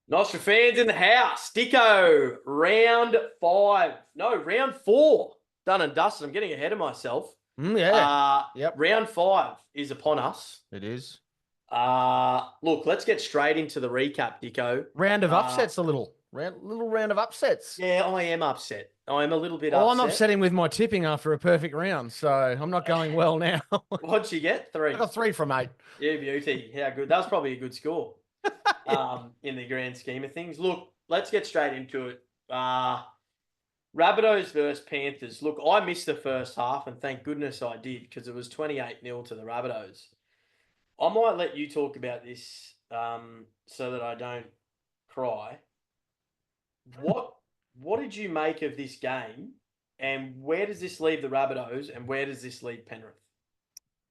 Nostra fans in the house. Dicko, round 5. No, round 4. Done and dusted. I'm getting ahead of myself. Yeah. Yep. Round 5 is upon us. It is. Look, let's get straight into the recap, Dicko. Round of upsets, little round of upsets. Yeah, I am upset. I am a little bit Well, upset. I'm upsetting with my tipping after a perfect round, so I'm not going well now. What'd you get? 3. I got 3 from 8. Yeah, beauty. How good. That was probably a good score. In the grand scheme of things. Look, let's get straight into it. Rabbitohs versus Panthers. Look, I missed the first half, and thank goodness I did, because it was 28-0 to the Rabbitohs. I might let you talk about this so that I don't cry. What did you make of this game, and where does this leave the Rabbitohs, and where does this leave Penrith?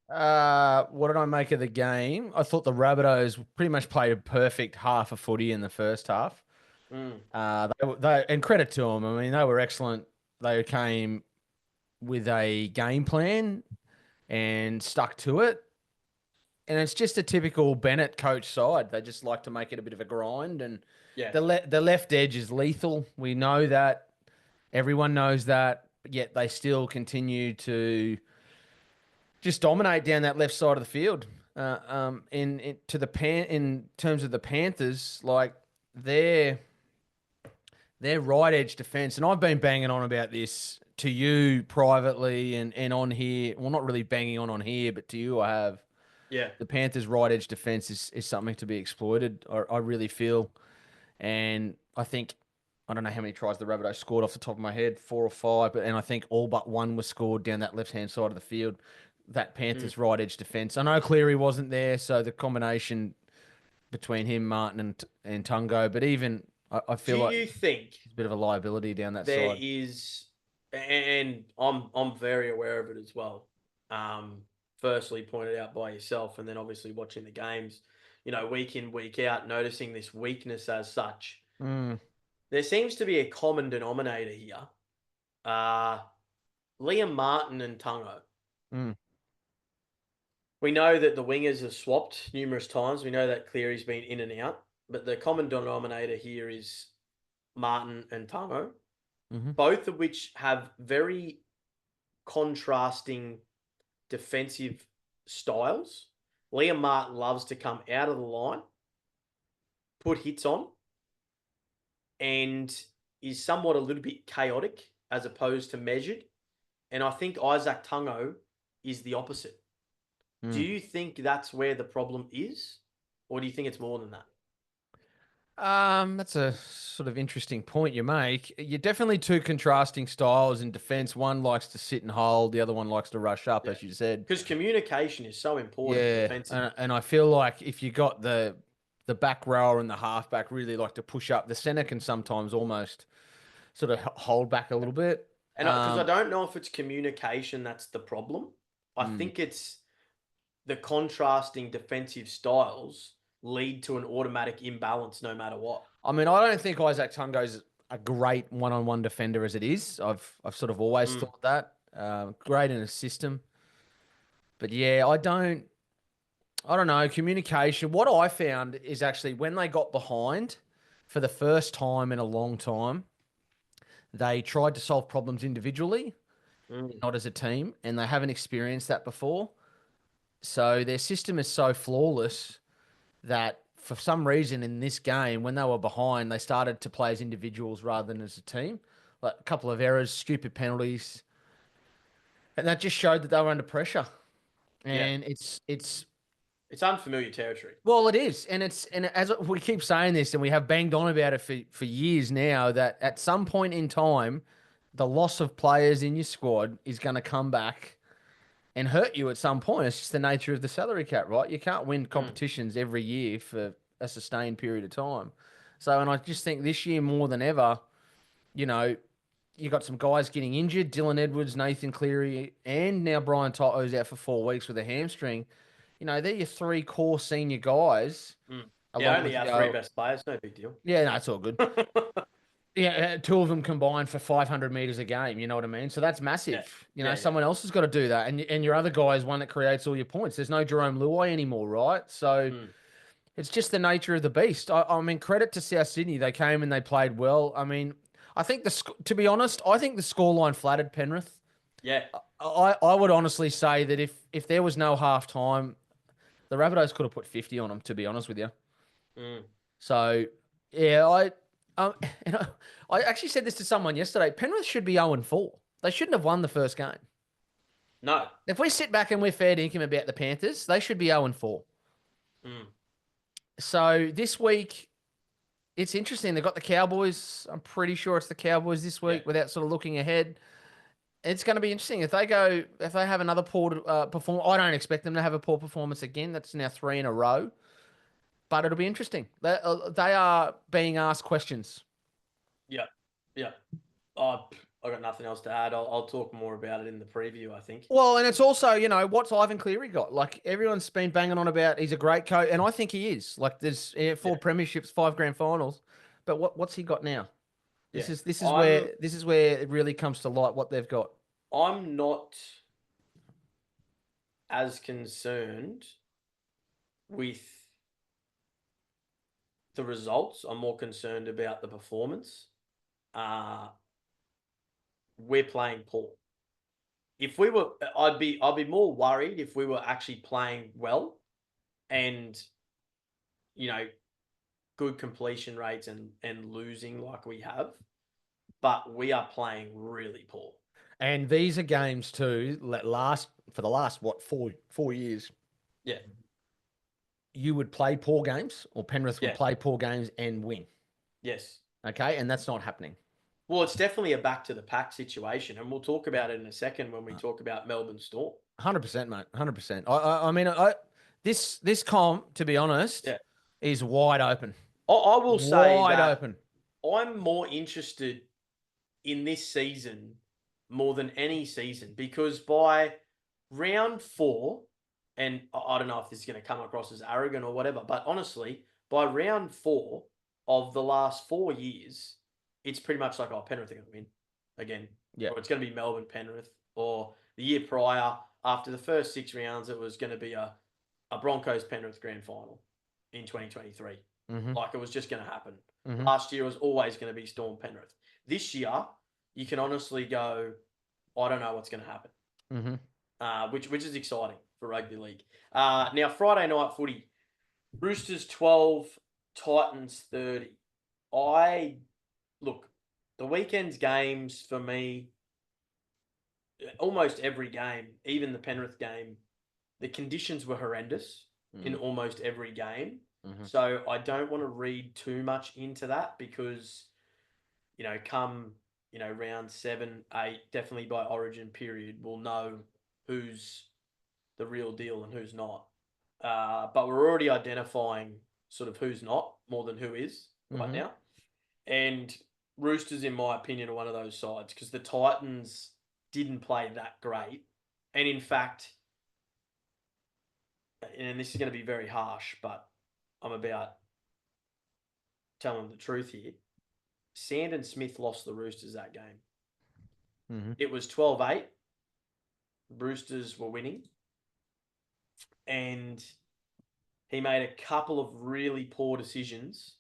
What did I make of the game? I thought the Rabbitohs pretty much played a perfect half of footy in the first half. And credit to them. I mean, they were excellent. They came with a game plan and stuck to it. And it's just a typical Bennett coach side. They just like to make it a bit of a grind. And the left edge is lethal. We know that. Everyone knows that. But yet they still continue to just dominate down that left side of the field. In terms of the Panthers, like their right edge defense, and I've been banging on about this to you privately and on here. Well, not really banging on here, but to you I have. Yeah. The Panthers' right edge defense is something to be exploited. I really feel. And I think, I don't know how many tries the Rabbitohs scored off the top of my head, 4 or 5, and I think all but 1 was scored down that left-hand side of the field. That Panthers' right edge defense. I know Cleary wasn't there, so the combination between him, Martin, and Tungo, but even I feel like you think it's a bit of a liability down that there side. is, and I'm very aware of it as well. Firstly pointed out by yourself, and then obviously watching the games, week in, week out, noticing this weakness as such. There seems to be a common denominator here. Liam Martin and Tungo. We know that the wingers have swapped numerous times. We know that Cleary's been in and out, but the common denominator here is Martin and Tungo, both of which have very contrasting defensive styles. Liam Martin loves to come out of the line, put hits on, and is somewhat a little bit chaotic as opposed to measured. And I think Isaac Tungo is the opposite. Do you think that's where the problem is? Or do you think it's more than that? That's a sort of interesting point you make. You're definitely 2 contrasting styles in defense. One likes to sit and hold. The other one likes to rush up, as you said. Because communication is so important in defense. And I feel like if you got the back rower and the halfback really like to push up, the center can sometimes almost sort of hold back a little bit. And because I don't know if it's communication that's the problem. I think it's the contrasting defensive styles lead to an automatic imbalance no matter what. I mean, I don't think Isaac Tungo's a great one-on-one defender as it is. I've sort of always thought that. Great in a system. But yeah, I don't know. Communication. What I found is actually when they got behind for the first time in a long time, they tried to solve problems individually, not as a team, and they haven't experienced that before. So their system is so flawless that for some reason in this game, when they were behind, they started to play as individuals rather than as a team. Like a couple of errors, stupid penalties. And that just showed that they were under pressure. And it's unfamiliar territory. Well, it is. And as we keep saying this, and we have banged on about it for years now, that at some point in time, the loss of players in your squad is going to come back and hurt you at some point. It's just the nature of the salary cap, right? You can't win competitions every year for a sustained period of time. So, and I just think this year more than ever, you got some guys getting injured. Dylan Edwards, Nathan Cleary, and now Brian Toto's out for 4 weeks with a hamstring. They're your 3 core senior guys. Only our 3 best players. No big deal. Yeah, no, it's all good. Yeah, 2 of them combined for 500 meters a game. You know what I mean? So that's massive. Someone else has got to do that. And your other guy is one that creates all your points. There's no Jerome Luai anymore, right? So It's just the nature of the beast. I mean, credit to South Sydney. They came and they played well. I mean, I think to be honest, I think the scoreline flattered Penrith. Yeah. I would honestly say that if there was no half time, the Rabbitohs could have put 50 on them, to be honest with you. Mm. So, yeah, um, and I actually said this to someone yesterday. Penrith should be 0-4. They shouldn't have won the first game. No. If we sit back and we're fair dinkum about the Panthers, they should be 0-4. Mm. So this week, it's interesting. They've got the Cowboys. I'm pretty sure it's the Cowboys this week without sort of looking ahead. It's going to be interesting if they have another poor performance. I don't expect them to have a poor performance again. That's now 3 in a row, but it'll be interesting. They are being asked questions. Yeah, yeah. I got nothing else to add. I'll talk more about it in the preview, I think. Well, and it's also, what's Ivan Cleary got? Like, everyone's been banging on about he's a great coach, and I think he is. Like, there's 4 premierships, 5 grand finals, but what's he got now? This is where it really comes to light what they've got. I'm not as concerned with the results. I'm more concerned about the performance. We're playing poor. If we were, I'd be more worried if we were actually playing well, and good completion rates and losing like we have, but we are playing really poor. And these are games too that last for the last 4 years. Yeah. You would play poor games, or Penrith would play poor games and win. Yes. Okay, and that's not happening. Well, it's definitely a back to the pack situation, and we'll talk about it in a second when we talk about Melbourne Storm. 100%, mate. 100%. I mean, this comp, to be honest, is wide open. I will say wide open. I'm more interested in this season more than any season, because by round 4, and I don't know if this is going to come across as arrogant or whatever, but honestly, by round 4 of the last 4 years, it's pretty much like, Penrith are going to win again. Yeah. Or it's going to be Melbourne Penrith. Or the year prior, after the first 6 rounds, it was going to be a Broncos Penrith grand final in 2023. Mm-hmm. Like, it was just going to happen. Mm-hmm. Last year was always going to be Storm Penrith. This year, you can honestly go, I don't know what's going to happen. Mm-hmm. Which is exciting for rugby league. Now, Friday night footy, Roosters 12, Titans 30. Look, the weekend's games for me, almost every game, even the Penrith game, the conditions were horrendous in almost every game. Mm-hmm. So I don't want to read too much into that, because, come, round 7, 8, definitely by origin period, we'll know who's the real deal and who's not. But we're already identifying sort of who's not more than who is right now. And Roosters, in my opinion, are one of those sides, because the Titans didn't play that great. And in fact, and this is going to be very harsh, but I'm about telling the truth here. Sandon Smith lost the Roosters that game. Mm-hmm. It was 12-8. Roosters were winning. And he made a couple of really poor decisions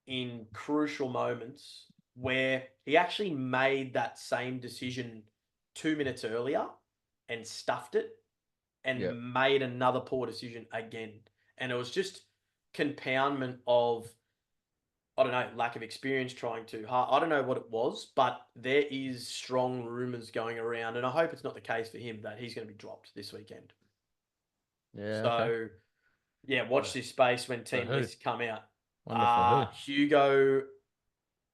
in crucial moments, where he actually made that same decision 2 minutes earlier and stuffed it and made another poor decision again. And it was just compoundment of, I don't know, lack of experience, trying too hard. I don't know what it was, but there is strong rumours going around, and I hope it's not the case for him, that he's going to be dropped this weekend. Yeah. So, okay. Watch this space when team lists come out. Wonderful. Hugo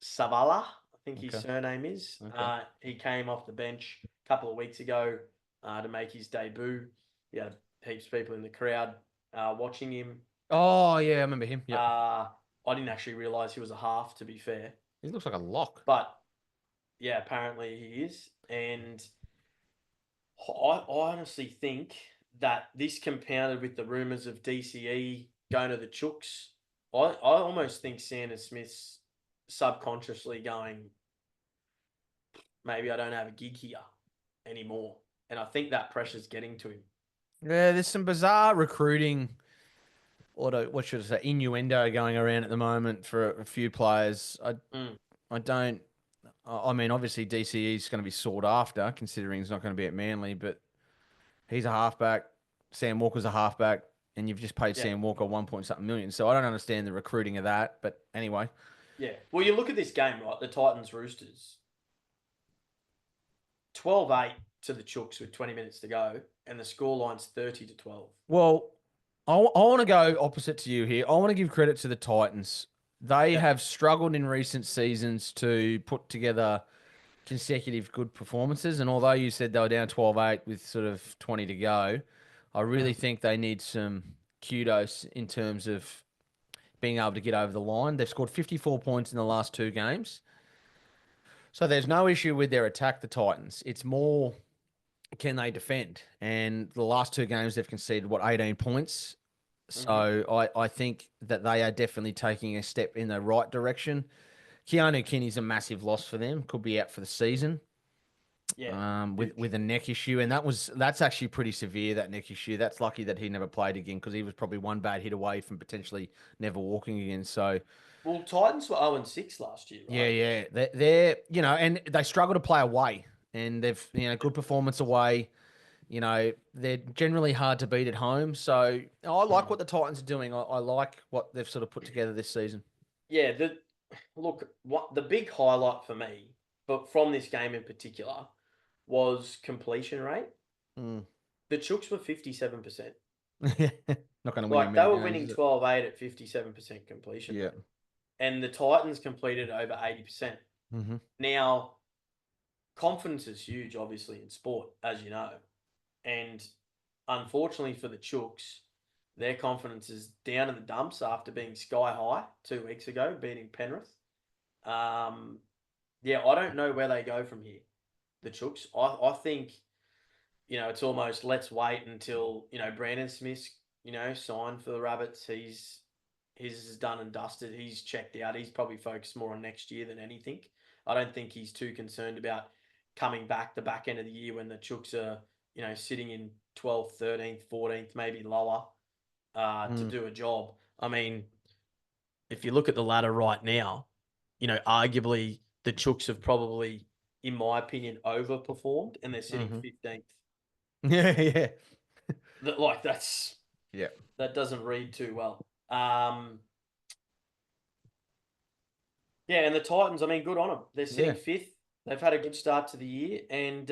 Savala, I think his surname is. Okay. He came off the bench a couple of weeks ago to make his debut. He had heaps of people in the crowd watching him. Oh, yeah, I remember him. Yeah. I didn't actually realise he was a half, to be fair. He looks like a lock. But, yeah, apparently he is. And I honestly think that this, compounded with the rumours of DCE going to the Chooks, I almost think Sandon Smith's subconsciously going, maybe I don't have a gig here anymore. And I think that pressure's getting to him. Yeah, there's some bizarre recruiting what should I say, innuendo going around at the moment for a few players. I don't. I mean, obviously DCE is going to be sought after, considering he's not going to be at Manly, but he's a halfback. Sam Walker's a halfback, and you've just paid Sam Walker 1 point something million. So I don't understand the recruiting of that. But anyway. Yeah. Well, you look at this game, right? The Titans Roosters. 12-8 to the Chooks with 20 minutes to go, and the scoreline's 30-12. Well, I want to go opposite to you here. I want to give credit to the Titans. They have struggled in recent seasons to put together consecutive good performances. And although you said they were down 12-8 with sort of 20 to go, I really think they need some kudos in terms of being able to get over the line. They've scored 54 points in the last 2 games. So there's no issue with their attack, the Titans. It's more, can they defend? And the last 2 games, they've conceded, 18 points? So I think that they are definitely taking a step in the right direction. Keanu Kinney's a massive loss for them. Could be out for the season. Yeah. With a neck issue. And that's actually pretty severe, that neck issue. That's lucky that he never played again, because he was probably one bad hit away from potentially never walking again. So... Well, Titans were 0-6 last year, right? Yeah. They're and they struggle to play away, and they've, good performance away. They're generally hard to beat at home. So I like what the Titans are doing. I like what they've sort of put together this season. Yeah. The big highlight for me, but from this game in particular, was completion rate. The Chooks were 57%. Not going to win. They were winning 12-8 at 57% completion. Yeah. And the Titans completed over 80%. Now, confidence is huge, obviously, in sport, as you know. And unfortunately for the Chooks, their confidence is down in the dumps after being sky high 2 weeks ago, beating Penrith. I don't know where they go from here, the Chooks. I think, it's almost let's wait until, Brandon Smith's, signed for the Rabbits. His is done and dusted. He's checked out. He's probably focused more on next year than anything. I don't think he's too concerned about coming back the back end of the year when the Chooks are, sitting in 12th, 13th, 14th, maybe lower, to do a job. I mean, if you look at the ladder right now, arguably the Chooks have probably, in my opinion, overperformed, and they're sitting 15th. Yeah. That's... Yeah. That doesn't read too well. And the Titans, I mean, good on them. They're sitting 5th. They've had a good start to the year. And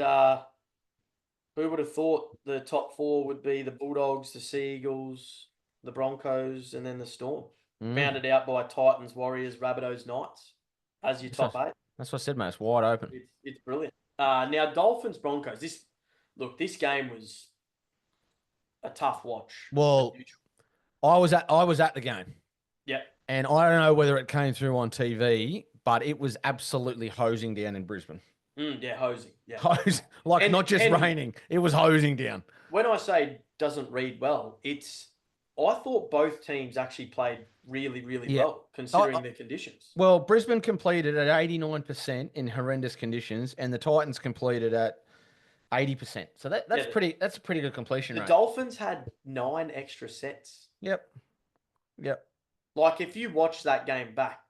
who would have thought the top 4 would be the Bulldogs, the Sea Eagles, the Broncos, and then the Storm? Rounded out by Titans, Warriors, Rabbitohs, Knights as your top 8. That's what I said, mate. It's wide open. It's brilliant. Now, Dolphins, Broncos. This game was a tough watch. Well, I was at the game. Yeah. And I don't know whether it came through on TV, but it was absolutely hosing down in Brisbane. Hosing. Yeah. Not just raining. It was hosing down. When I say doesn't read well, I thought both teams actually played really, really well, considering the conditions. Well, Brisbane completed at 89% in horrendous conditions, and the Titans completed at 80%. So that's a pretty good completion rate. The Dolphins had 9 extra sets. Yep. If you watch that game back,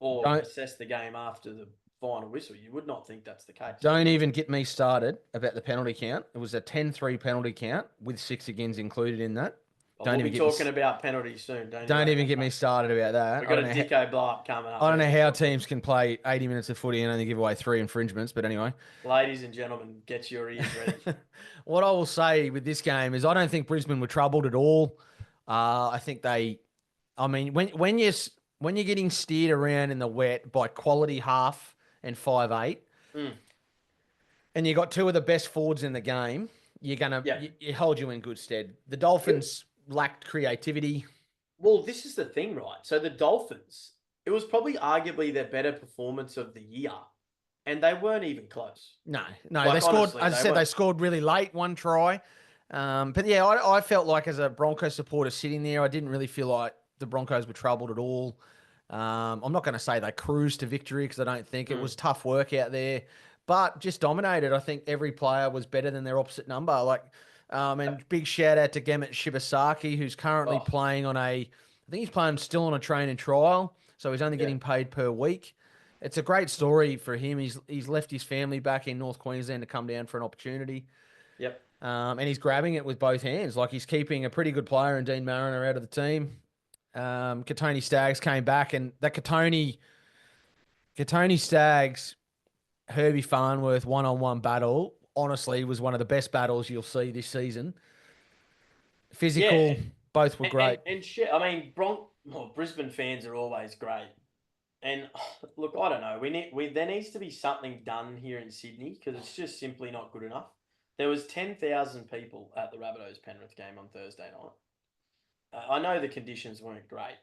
assess the game after the final whistle, you would not think that's the case. Don't even get me started about the penalty count. It was a 10-3 penalty count with 6 agains included in that. We'll be talking about penalties soon. Don't even get me started about that. We've got a Dicko blow-up coming up. I don't know how teams can play 80 minutes of footy and only give away 3 infringements, but anyway. Ladies and gentlemen, get your ears ready. What I will say with this game is I don't think Brisbane were troubled at all. I think when you're getting steered around in the wet by quality half and 5'8", and you got 2 of the best forwards in the game, you're gonna you hold you in good stead. The Dolphins lacked creativity. Well, this is the thing, right? So the Dolphins, it was probably arguably their better performance of the year, and they weren't even close. No, they scored. Honestly, as I said, they scored really late, 1 try. But yeah, I felt like as a Broncos supporter sitting there, I didn't really feel like the Broncos were troubled at all. I'm not going to say they cruised to victory because I don't think it was tough work out there, but just dominated. I think every player was better than their opposite number. And big shout out to Gemet Shibasaki, who's currently playing on I think he's playing still on a training trial, so he's only getting paid per week. It's a great story for him. He's left his family back in North Queensland to come down for an opportunity. Yep. And he's grabbing it with both hands. Like, he's keeping a pretty good player in Dean Mariner out of the team. Katoni Staggs came back, and that Katoni Staggs, Herbie Farnworth one-on-one battle, honestly, was one of the best battles you'll see this season. Physical, both were great. And shit, I mean, Brisbane fans are always great. And look, I don't know. There needs to be something done here in Sydney because it's just simply not good enough. There was 10,000 people at the Rabbitohs Penrith game on Thursday night. I know the conditions weren't great,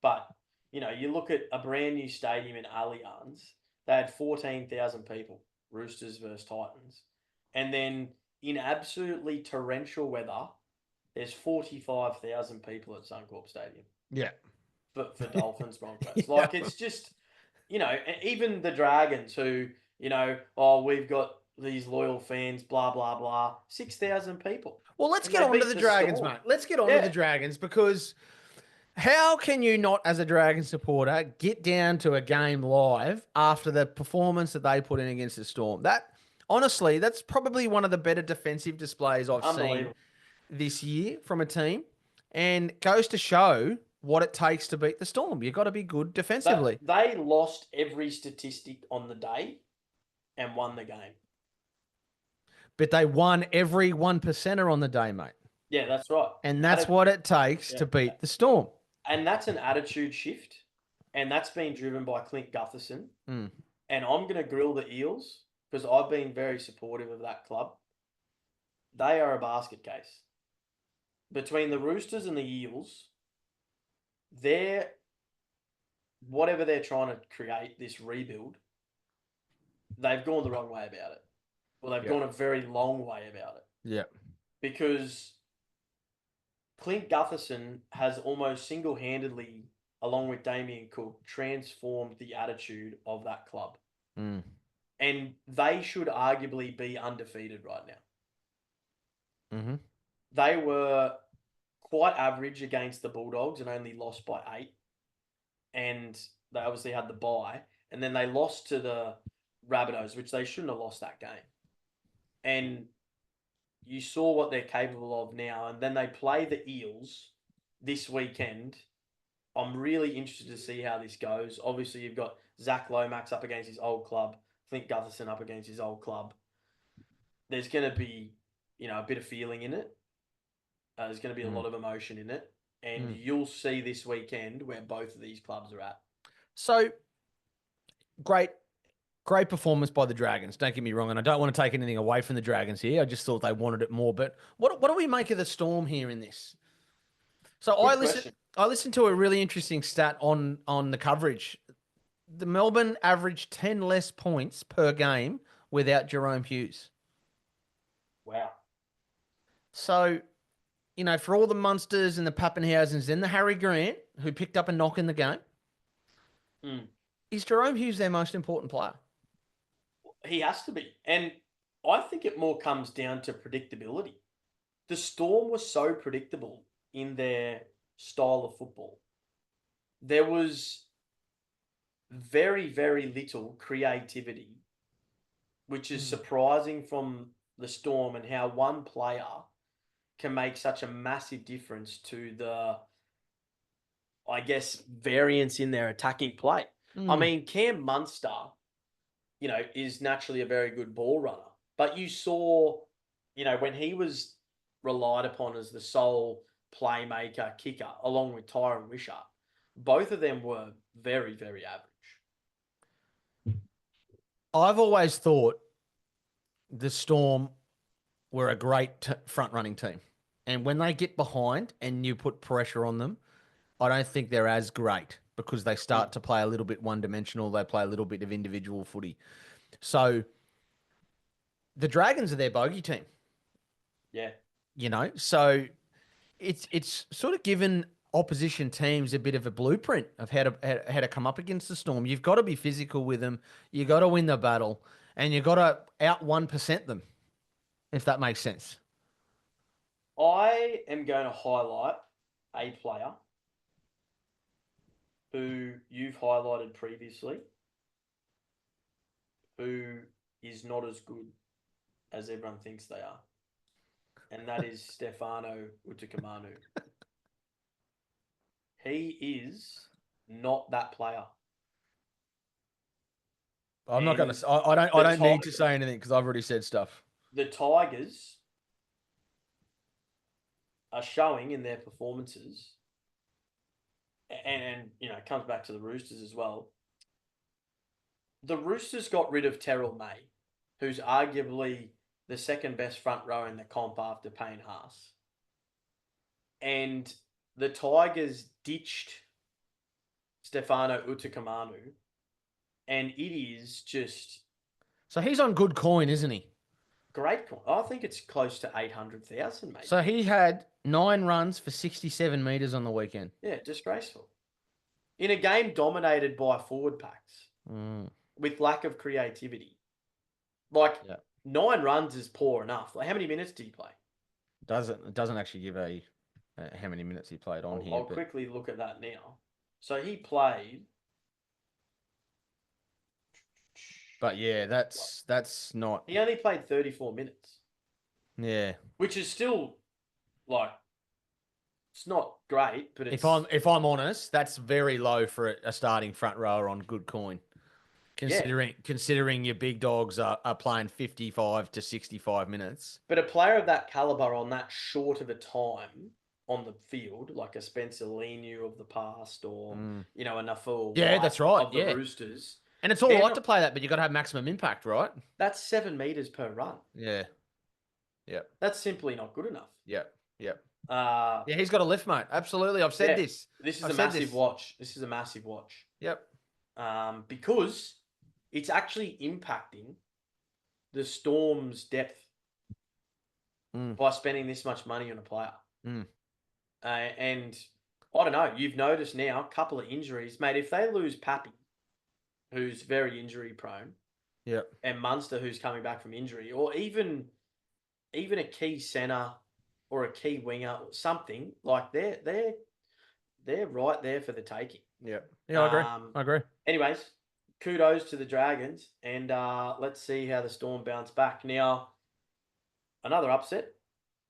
but you look at a brand new stadium in Allianz. They had 14,000 people, Roosters versus Titans, and then in absolutely torrential weather, there's 45,000 people at Suncorp Stadium. Yeah. For Dolphins, Broncos. Like, it's just, even the Dragons who, we've got these loyal fans, blah, blah, blah. 6,000 people. Well, let's get on to the Dragons, mate. Let's get on to the Dragons, because how can you not, as a Dragons supporter, get down to a game live after the performance that they put in against the Storm? Honestly, that's probably one of the better defensive displays I've seen this year from a team, and goes to show what it takes to beat the Storm. You've got to be good defensively. They lost every statistic on the day and won the game. But they won every 1%er on the day, mate. Yeah, that's right. And that's what it takes to beat the Storm. And that's an attitude shift. And that's been driven by Clint Gutherson. Mm. And I'm going to grill the Eels because I've been very supportive of that club. They are a basket case. Between the Roosters and the Eels, whatever they're trying to create, this rebuild, they've gone the wrong way about it. Well, they've gone a very long way about it. Yeah. Because Clint Gutherson has almost single-handedly, along with Damien Cook, transformed the attitude of that club. Mm. And they should arguably be undefeated right now. Mm-hmm. They were quite average against the Bulldogs and only lost by 8. And they obviously had the bye. And then they lost to the Rabbitohs, which they shouldn't have lost that game. And you saw what they're capable of now. And then they play the Eels this weekend. I'm really interested to see how this goes. Obviously, you've got Zach Lomax up against his old club. Clint Gutherson up against his old club. There's going to be, a bit of feeling in it. There's going to be a lot of emotion in it. And you'll see this weekend where both of these clubs are at. So, great performance by the Dragons. Don't get me wrong. And I don't want to take anything away from the Dragons here. I just thought they wanted it more. But what do we make of the Storm here in this? So I listened to a really interesting stat on the coverage. The Melbourne averaged 10 less points per game without Jerome Hughes. Wow. So, for all the Munsters and the Pappenhausens and the Harry Grant, who picked up a knock in the game, is Jerome Hughes their most important player? He has to be. And I think it more comes down to predictability. The Storm was so predictable in their style of football. There was very, very little creativity, which is surprising from the Storm, and how one player can make such a massive difference to the, variance in their attacking play. I mean, Cam Munster, is naturally a very good ball runner. But you saw, when he was relied upon as the sole playmaker, kicker, along with Tyron Wishart, both of them were very, very average. I've always thought the Storm were a great front-running team. And when they get behind and you put pressure on them, I don't think they're as great because they start to play a little bit one-dimensional. They play a little bit of individual footy. So the Dragons are their bogey team. Yeah. So it's sort of given opposition teams a bit of a blueprint of how to come up against the Storm. You've got to be physical with them. You've got to win the battle, and you've got to out 1% them, if that makes sense. I am going to highlight a player who you've highlighted previously, who is not as good as everyone thinks they are, and that is Stefano Utoikamanu. He is not that player. I'm not going And to. I don't need to say anything because I've already said stuff. The Tigers are showing in their performances, and it comes back to the Roosters as well. The Roosters got rid of Terrell May, who's arguably the second best front row in the comp after Payne Haas. And the Tigers ditched Stefano Utoikamanu, and it is just... So he's on good coin, isn't he? Great coin. I think it's close to 800,000, maybe. So he had 9 runs for 67 metres on the weekend. Yeah, disgraceful. In a game dominated by forward packs with lack of creativity. 9 runs is poor enough. Like, how many minutes did he play? It doesn't actually give how many minutes he played on here. I'll quickly look at that now. So he played... But yeah, that's not... He only played 34 minutes. Yeah. Which is still, it's not great, but it's... If I'm honest, that's very low for a starting front rower on good coin. Considering your big dogs are playing 55 to 65 minutes. But a player of that caliber on that short of a time on the field, like a Spencer Leniu of the past, or a Nafua that's right. Of the Roosters. And it's all right to play that, but you got to have maximum impact, right? That's 7 meters per run. Yeah. That's simply not good enough. Yeah. He's got a lift, mate. Absolutely. I've said this. This is a massive watch. This is a massive watch. Yep. Because it's actually impacting the Storm's depth by spending this much money on a player. And I don't know, you've noticed now a couple of injuries. Mate, if they lose Pappy, who's very injury prone, and Munster, who's coming back from injury, or even a key centre or a key winger or something, like they're right there for the taking. Yeah, I agree. Anyways, kudos to the Dragons, and let's see how the Storm bounce back. Now, another upset.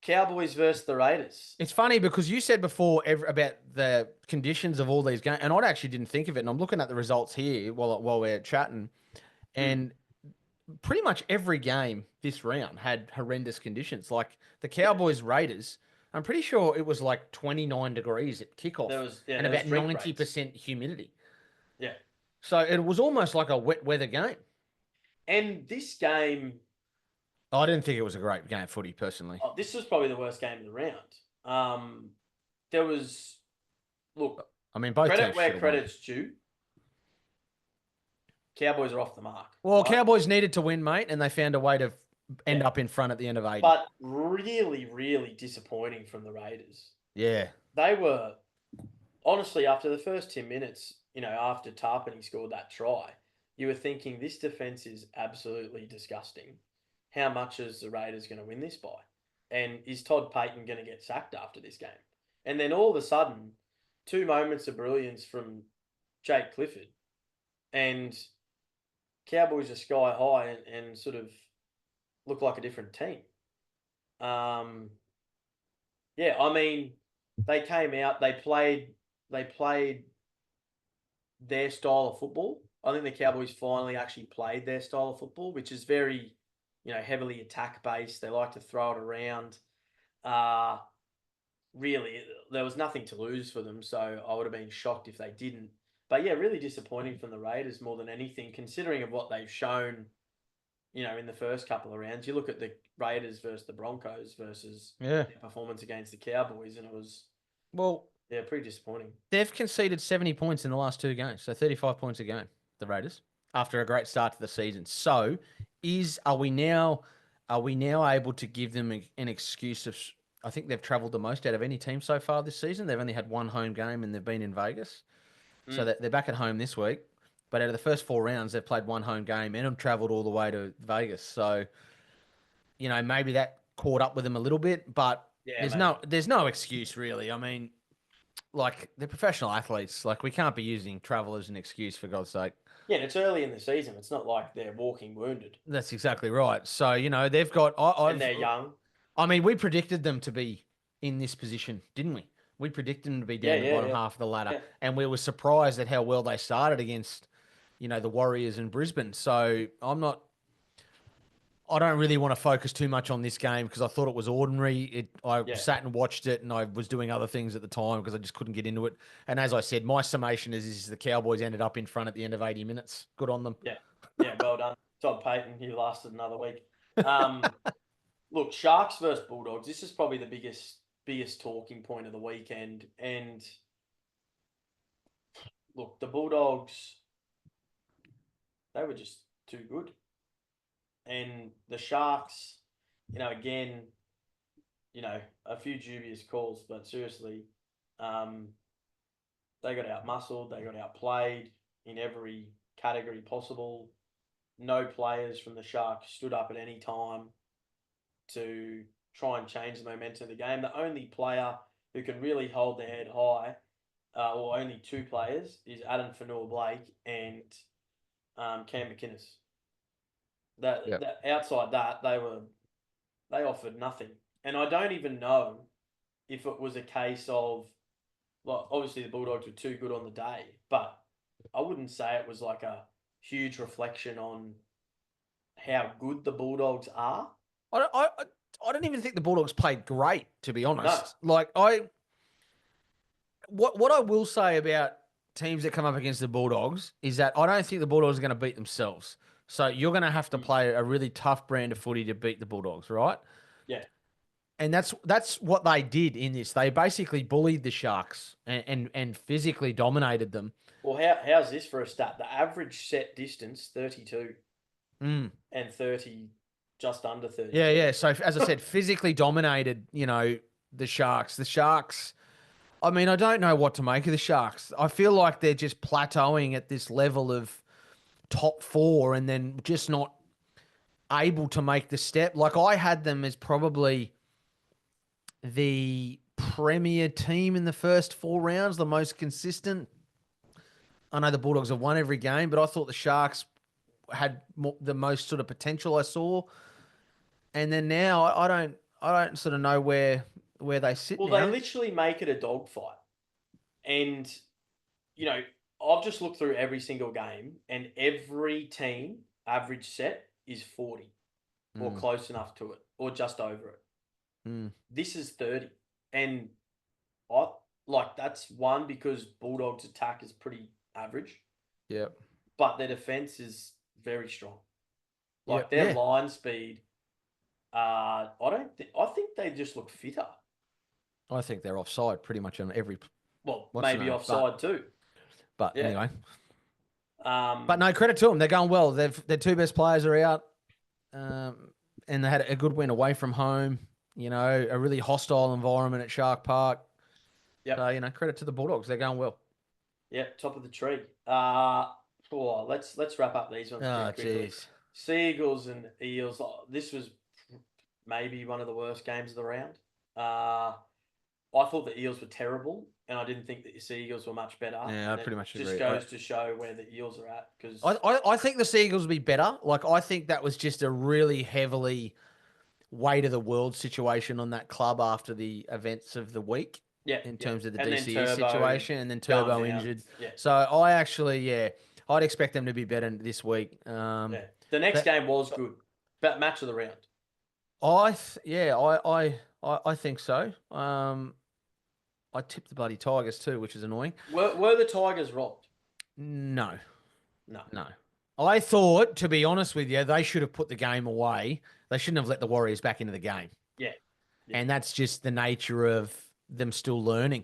Cowboys versus the Raiders. It's funny because you said before about the conditions of all these games, and I actually didn't think of it. And I'm looking at the results here while we're chatting, and pretty much every game this round had horrendous conditions. Like the Cowboys Raiders, I'm pretty sure it was like 29 degrees at kickoff and about 90% humidity. Yeah. So it was almost like a wet weather game. And this game... I didn't think it was a great game of footy, personally. This was probably the worst game of the round. There was... Look, I mean, both credit where credit's due. Cowboys are off the mark. Well, right? Cowboys needed to win, mate, and they found a way to end up in front at the end of 80. But really, really disappointing from the Raiders. Yeah. They were... Honestly, after the first 10 minutes, after Tarpany scored that try, you were thinking this defense is absolutely disgusting. How much is the Raiders going to win this by? And is Todd Payton going to get sacked after this game? And then all of a sudden, 2 moments of brilliance from Jake Clifford, and Cowboys are sky high and sort of look like a different team. I mean, they came out, they played their style of football. I think the Cowboys finally actually played their style of football, which is very... heavily attack-based. They like to throw it around. Really, there was nothing to lose for them, so I would have been shocked if they didn't. But yeah, really disappointing from the Raiders more than anything, considering of what they've shown, in the first couple of rounds. You look at the Raiders versus the Broncos versus their performance against the Cowboys, and it was... pretty disappointing. They've conceded 70 points in the last 2 games, so 35 points a game, the Raiders, after a great start to the season. So... Are we now able to give them an excuse of? I think they've travelled the most out of any team so far this season. They've only had 1 home game and they've been in Vegas, so they're back at home this week. But out of the first 4 rounds, they've played 1 home game and have travelled all the way to Vegas. So, maybe that caught up with them a little bit. But Yeah, mate. there's no excuse really. I mean, like they're professional athletes. Like we can't be using travel as an excuse for God's sake. Yeah, and it's early in the season. It's not like they're walking wounded. That's exactly right. So they've got. And they're young. I mean, we predicted them to be in this position, didn't we? We predicted them to be Yeah, down the yeah, bottom yeah. half of the ladder, Yeah. and we were surprised at how well they started against, the Warriors in Brisbane. So I don't really want to focus too much on this game because I thought it was ordinary. I Yeah. sat and watched it, and I was doing other things at the time because I just couldn't get into it. And as I said, my summation is the Cowboys ended up in front at the end of 80 minutes. Good on them. Yeah. Yeah, well done. Todd Payton, he lasted another week. Look, Sharks versus Bulldogs. This is probably the biggest talking point of the weekend. And look, the Bulldogs, they were just too good. And the Sharks, again, a few dubious calls, but seriously, they got out-muscled, they got outplayed in every category possible. No players from the Sharks stood up at any time to try and change the momentum of the game. The only player who can really hold their head high, or only two players, is Adam Fanua-Blake and Cam McInnes. That outside that, they offered nothing. And I don't even know if it was a case of, well, obviously the Bulldogs were too good on the day, but I wouldn't say it was like a huge reflection on how good the Bulldogs are. I don't even think the Bulldogs played great, to be honest. No. Like what I will say about teams that come up against the Bulldogs is that I don't think the Bulldogs are going to beat themselves. So you're going to have to play a really tough brand of footy to beat the Bulldogs, right? Yeah. And that's what they did in this. They basically bullied the Sharks and physically dominated them. Well, how's this for a stat? The average set distance, 32. And 30, just under 30. Yeah. So as I said, physically dominated, the Sharks. The Sharks, I mean, I don't know what to make of the Sharks. I feel like they're just plateauing at this level of top four and then just not able to make the step. Like I had them as probably the premier team in the first 4 rounds, the most consistent. I know the Bulldogs have won every game, but I thought the Sharks had the most sort of potential I saw. And then now I don't sort of know where they sit. Well, now. they literally make it a dogfight. And, I've just looked through every single game, and every team average set is 40 or close enough to it or just over it. This is 30. And that's one because Bulldogs' attack is pretty average. Yep. But their defense is very strong. Like their line speed, I think they just look fitter. I think they're offside pretty much on every. Well, maybe offside too. But anyway. But no, credit to them. They're going well. Their 2 best players are out. And they had a good win away from home. A really hostile environment at Shark Park. Yeah. So, credit to the Bulldogs. They're going well. Yeah, top of the tree. Let's wrap up these ones quickly. Jeez. Seagulls and Eels. This was maybe one of the worst games of the round. I thought the Eels were terrible, and I didn't think that the Seagulls were much better. Yeah, I pretty much agree. Just goes to show where the Eels are at. Because I think the Seagulls will be better. Like, I think that was just a really heavily weight of the world situation on that club after the events of the week. Yeah, in terms of the and DCE situation, and then Turbo injured. Yeah. So I actually, I'd expect them to be better this week. The next game was good. Match of the round. I think so. I tipped the bloody Tigers too, which is annoying. Were the Tigers robbed? No. I thought, to be honest with you, they should have put the game away. They shouldn't have let the Warriors back into the game. Yeah. And that's just the nature of them still learning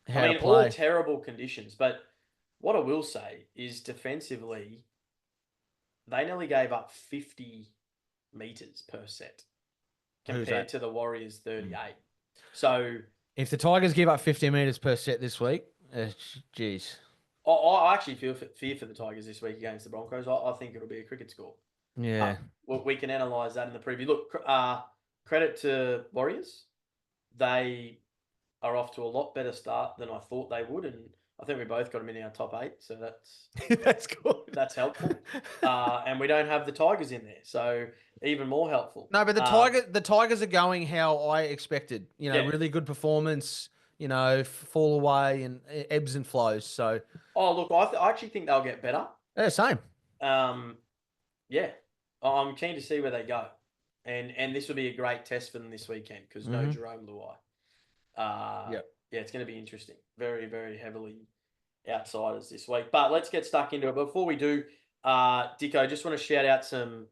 how to play. All terrible conditions, but what I will say is defensively, they nearly gave up 50 meters per set compared to the Warriors 38. So if the Tigers give up 50 meters per set this week, geez. I actually fear for the Tigers this week against the Broncos. I think it'll be a cricket score. Yeah. Well, we can analyse that in the preview. Look, credit to Warriors. they are off to a lot better start than I thought they would, and I think we both got them in our top 8, so that's that's good. That's helpful. And we don't have the Tigers in there, so even more helpful. No, but the Tigers are going how I expected. Really good performance. Fall away and ebbs and flows. So. Oh, look, I actually think they'll get better. Yeah, same. Yeah, I'm keen to see where they go, and this will be a great test for them this weekend because no Jerome Luai. Yeah, it's going to be interesting. Very, very heavily outsiders this week. But let's get stuck into it. Before we do, Dicko, I just want to shout out some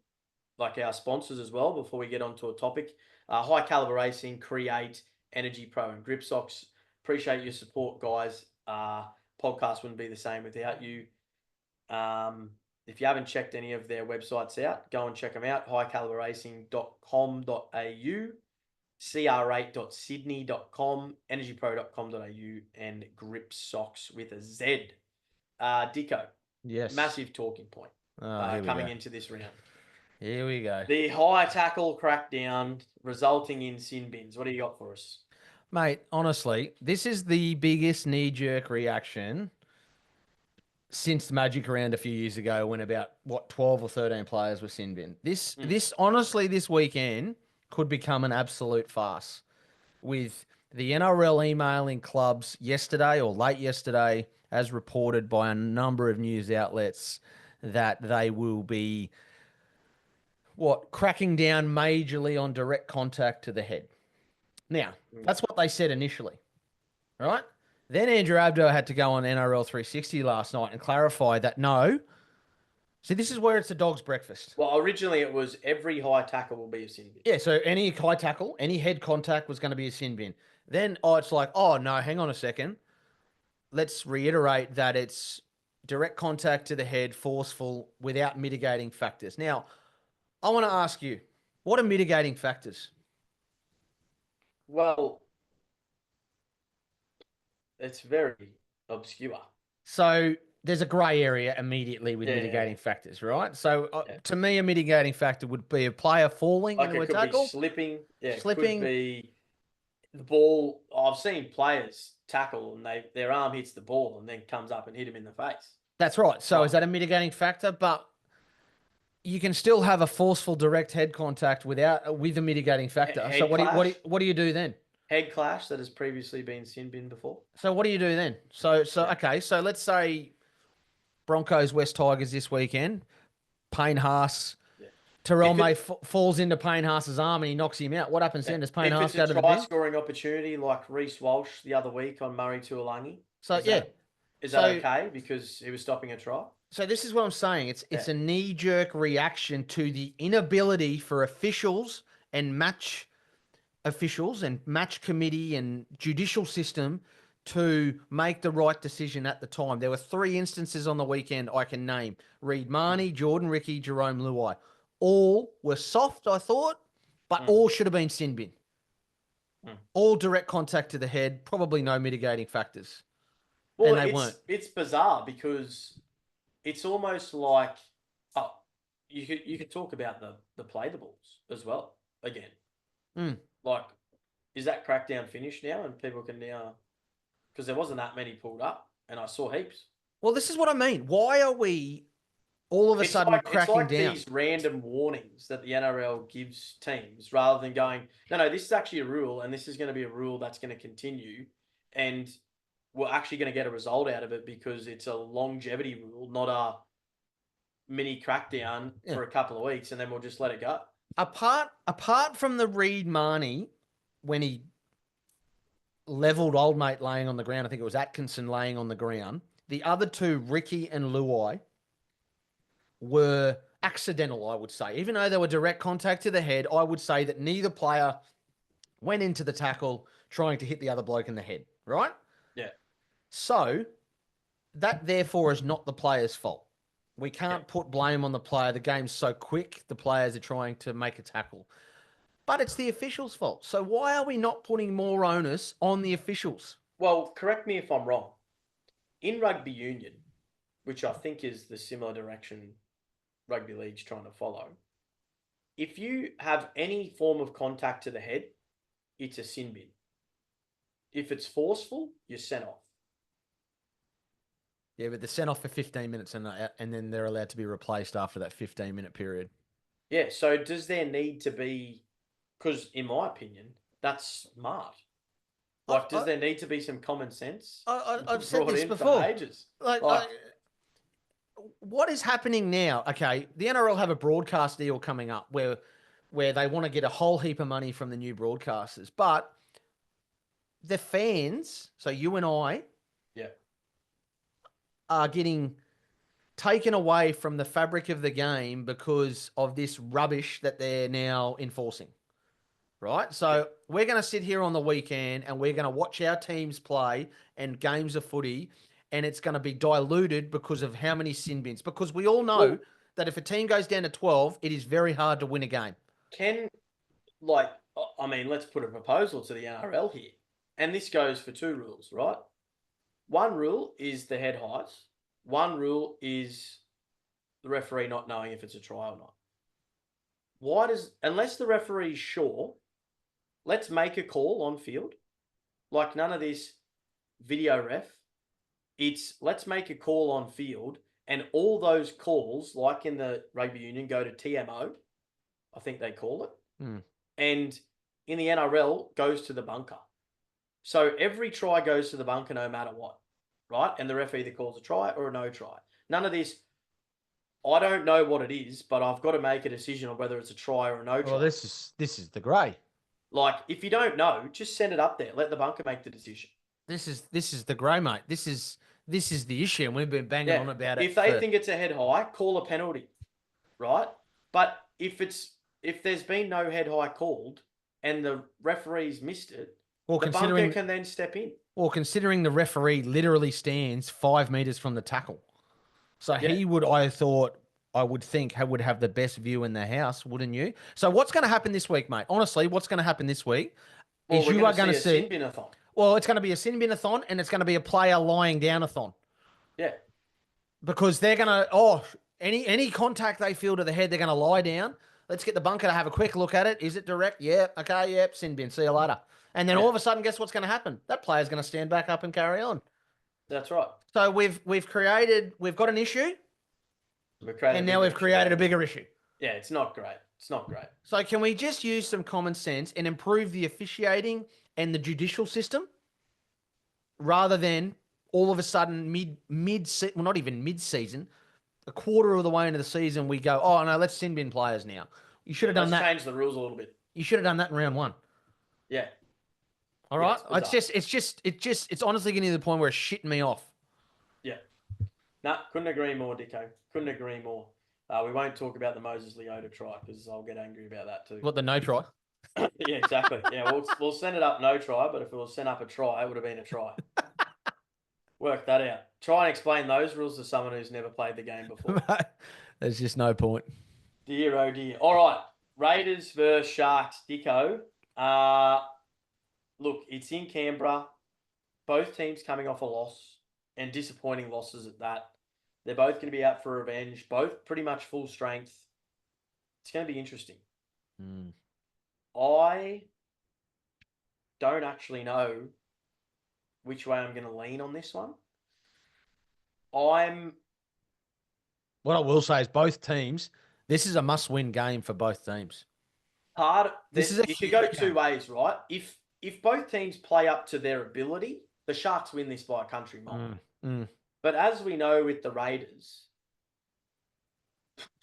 our sponsors as well before we get onto a topic. High Caliber Racing, Create, Energy Pro, and Grip Socks. Appreciate your support, guys. Podcast wouldn't be the same without you. If you haven't checked any of their websites out, go and check them out. highcaliberracing.com.au, cr8.sydney.com, energypro.com.au, and Grip Socks with a Z. Dicko. Yes. Massive talking point coming into this round. Here we go. The high tackle crackdown resulting in sin bins. What do you got for us? Mate, honestly, this is the biggest knee-jerk reaction since the Magic round a few years ago when about, 12 or 13 players were sin bin. This honestly, this weekend could become an absolute farce with the NRL emailing clubs yesterday or late yesterday, as reported by a number of news outlets, that they will be, cracking down majorly on direct contact to the head. Now, that's what they said initially, right? Then Andrew Abdo had to go on NRL 360 last night and clarify that no. See, this is where it's a dog's breakfast. Well, originally it was every high tackle will be a sin bin. Yeah, so any high tackle, any head contact was going to be a sin bin. Then, it's like, oh, no, hang on a second. Let's reiterate that it's direct contact to the head, forceful, without mitigating factors. Now, I want to ask you, what are mitigating factors? Well, it's very obscure. So there's a grey area immediately with mitigating factors, right? So to me, a mitigating factor would be a player falling into a tackle. Be slipping. Yeah, slipping. Could be the ball. I've seen players tackle and their arm hits the ball and then comes up and hit him in the face. That's right. So is that a mitigating factor? But you can still have a forceful direct head contact with a mitigating factor. So what do you do then? Head clash that has previously been sin bin before. So what do you do then? Okay, so let's say Broncos West Tigers this weekend. Payne Haas, Terrell May falls into Payne Haas's arm and he knocks him out. What happens then? Does Payne Haas go to the bin? If it's a try-scoring opportunity like Reece Walsh the other week on Murray Tuolangi. So is that okay because he was stopping a try? So this is what I'm saying. It's a knee-jerk reaction to the inability for officials and match committee and judicial system to make the right decision at the time. There were 3 instances on the weekend I can name. Reed Marnie, Jordan Ricky, Jerome Luai. All were soft, I thought, but all should have been sin bin. All direct contact to the head, probably no mitigating factors. Well, and they weren't. It's bizarre because it's almost like, you could talk about the play the balls as well again. Like, is that crackdown finished now and people can now... Because there wasn't that many pulled up, and I saw heaps. Well, this is what I mean. Why are we all of a sudden cracking down? It's like these random warnings that the NRL gives teams rather than going, no, this is actually a rule, and this is going to be a rule that's going to continue, and we're actually going to get a result out of it because it's a longevity rule, not a mini crackdown for a couple of weeks, and then we'll just let it go. Apart from the Reed Marnie, when he leveled old mate laying on the ground, I think it was Atkinson laying on the ground, the other 2, Ricky and Luai, were accidental, I would say. Even though they were direct contact to the head, I would say that neither player went into the tackle trying to hit the other bloke in the head, right? Yeah. So that therefore is not the player's fault. We can't put blame on the player. The game's so quick, the players are trying to make a tackle. But it's the officials' fault. So why are we not putting more onus on the officials? Well, correct me if I'm wrong. In rugby union, which I think is the similar direction rugby league's trying to follow, if you have any form of contact to the head, it's a sin bin. if it's forceful, you're sent off. Yeah, but they're sent off for 15 minutes and then they're allowed to be replaced after that 15-minute period. Yeah, so does there need to be, because in my opinion, that's smart. Like, does there need to be some common sense I've said brought this in before. for ages? What is happening now? Okay, the NRL have a broadcast deal coming up where they want to get a whole heap of money from the new broadcasters, but the fans, so you and I, yeah, are getting taken away from the fabric of the game because of this rubbish that they're now enforcing. Right? So we're going to sit here on the weekend and we're going to watch our teams play and games of footy, and it's going to be diluted because of how many sin bins. Because we all know that if a team goes down to 12, it is very hard to win a game. Let's put a proposal to the NRL here. And this goes for 2 rules, right? One rule is the head heights. One rule is the referee not knowing if it's a try or not. Unless the referee's sure, let's make a call on field. Like, none of this video ref. It's let's make a call on field, and all those calls, like in the rugby union, go to TMO, I think they call it. And in the NRL, goes to the bunker. So every try goes to the bunker no matter what, right? And the ref either calls a try or a no try. None of this, I don't know what it is, but I've got to make a decision on whether it's a try or a no try. Well, this is the grey. Like, if you don't know, just send it up there. Let the bunker make the decision. This is the grey, mate. This is the issue, and we've been banging on about it. If they think it's a head high, call a penalty, right? But if there's been no head high called and the referee's missed it, the bunker can then step in. Or considering the referee literally stands 5 meters from the tackle, so he would, I would think, would have the best view in the house, wouldn't you? So what's going to happen this week, mate? Honestly, what's going to happen this week is you are going to see. Well, it's going to be a sin bin-a-thon, and it's going to be a player lying down-a-thon. Yeah. Because they're going to, any contact they feel to the head, they're going to lie down. Let's get the bunker to have a quick look at it. Is it direct? Yeah. Okay. Yep. Sin bin. See you later. And then all of a sudden, guess what's going to happen? That player's going to stand back up and carry on. That's right. So we've got an issue. And now we've created a bigger issue. Yeah, it's not great. It's not great. So can we just use some common sense and improve the officiating and the judicial system, rather than all of a sudden not even mid-season, a quarter of the way into the season, we go, oh no, let's sin bin players now. You should have done that. Change the rules a little bit. You should have done that in round 1. Yeah. All right. It's honestly getting to the point where it's shitting me off. Yeah. No, couldn't agree more, Dicko. Couldn't agree more. We won't talk about the Moses Leota try because I'll get angry about that too. What, the no try? Yeah, exactly. Yeah, we'll send it up no try, but if it was sent up a try, it would have been a try. Work that out. Try and explain those rules to someone who's never played the game before. There's just no point. Dear, oh dear. All right. Raiders versus Sharks, Dicko. Look, it's in Canberra. Both teams coming off a loss, and disappointing losses at that. They're both going to be out for revenge. Both pretty much full strength. It's going to be interesting. I don't actually know which way I'm going to lean on this one. What I will say is both teams, this is a must-win game for both teams. You could go 2 ways, right? If both teams play up to their ability, the Sharks win this by a country mile. But as we know with the Raiders,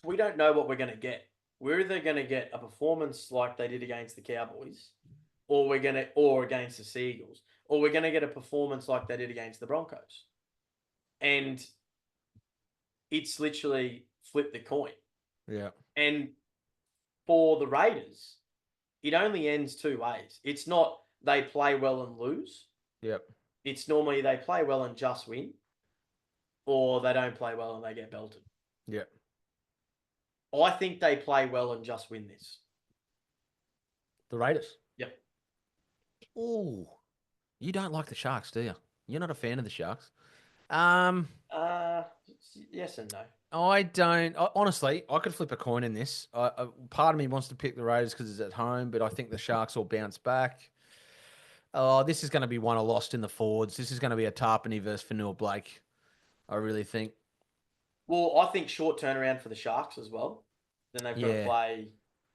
we don't know what we're going to get. We're either going to get a performance like they did against the Cowboys, or against the Seagulls, or we're going to get a performance like they did against the Broncos. And it's literally flip the coin. Yeah. And for the Raiders, it only ends 2 ways. It's not they play well and lose. Yep. It's normally they play well and just win, or they don't play well and they get belted. Yep. I think they play well and just win this. The Raiders? Yep. Ooh. You don't like the Sharks, do you? You're not a fan of the Sharks. Yes and no. I don't. Honestly, I could flip a coin in this. Part of me wants to pick the Raiders because it's at home, but I think the Sharks will bounce back. Oh, this is going to be one of lost in the forwards. This is going to be a Tarpany versus Fanua Blake, I really think. Well, I think short turnaround for the Sharks as well. Then they've got to play.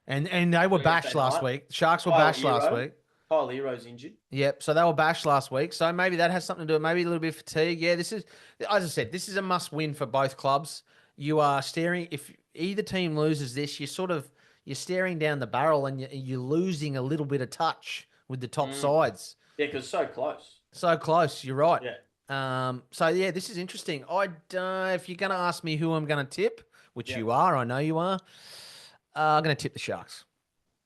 And they were bashed last week. The Sharks were bashed last week. Kyle Hero's injured. Yep. So they were bashed last week. So maybe that has something to do with maybe a little bit of fatigue. Yeah, this is, as I said, this is a must win for both clubs. You are staring, if either team loses this, you're staring down the barrel and you're losing a little bit of touch with the top sides. Yeah, because so close. So close. You're right. Yeah. So yeah, this is interesting. If you're going to ask me who I'm going to tip, which you are, I know you are, I'm going to tip the Sharks.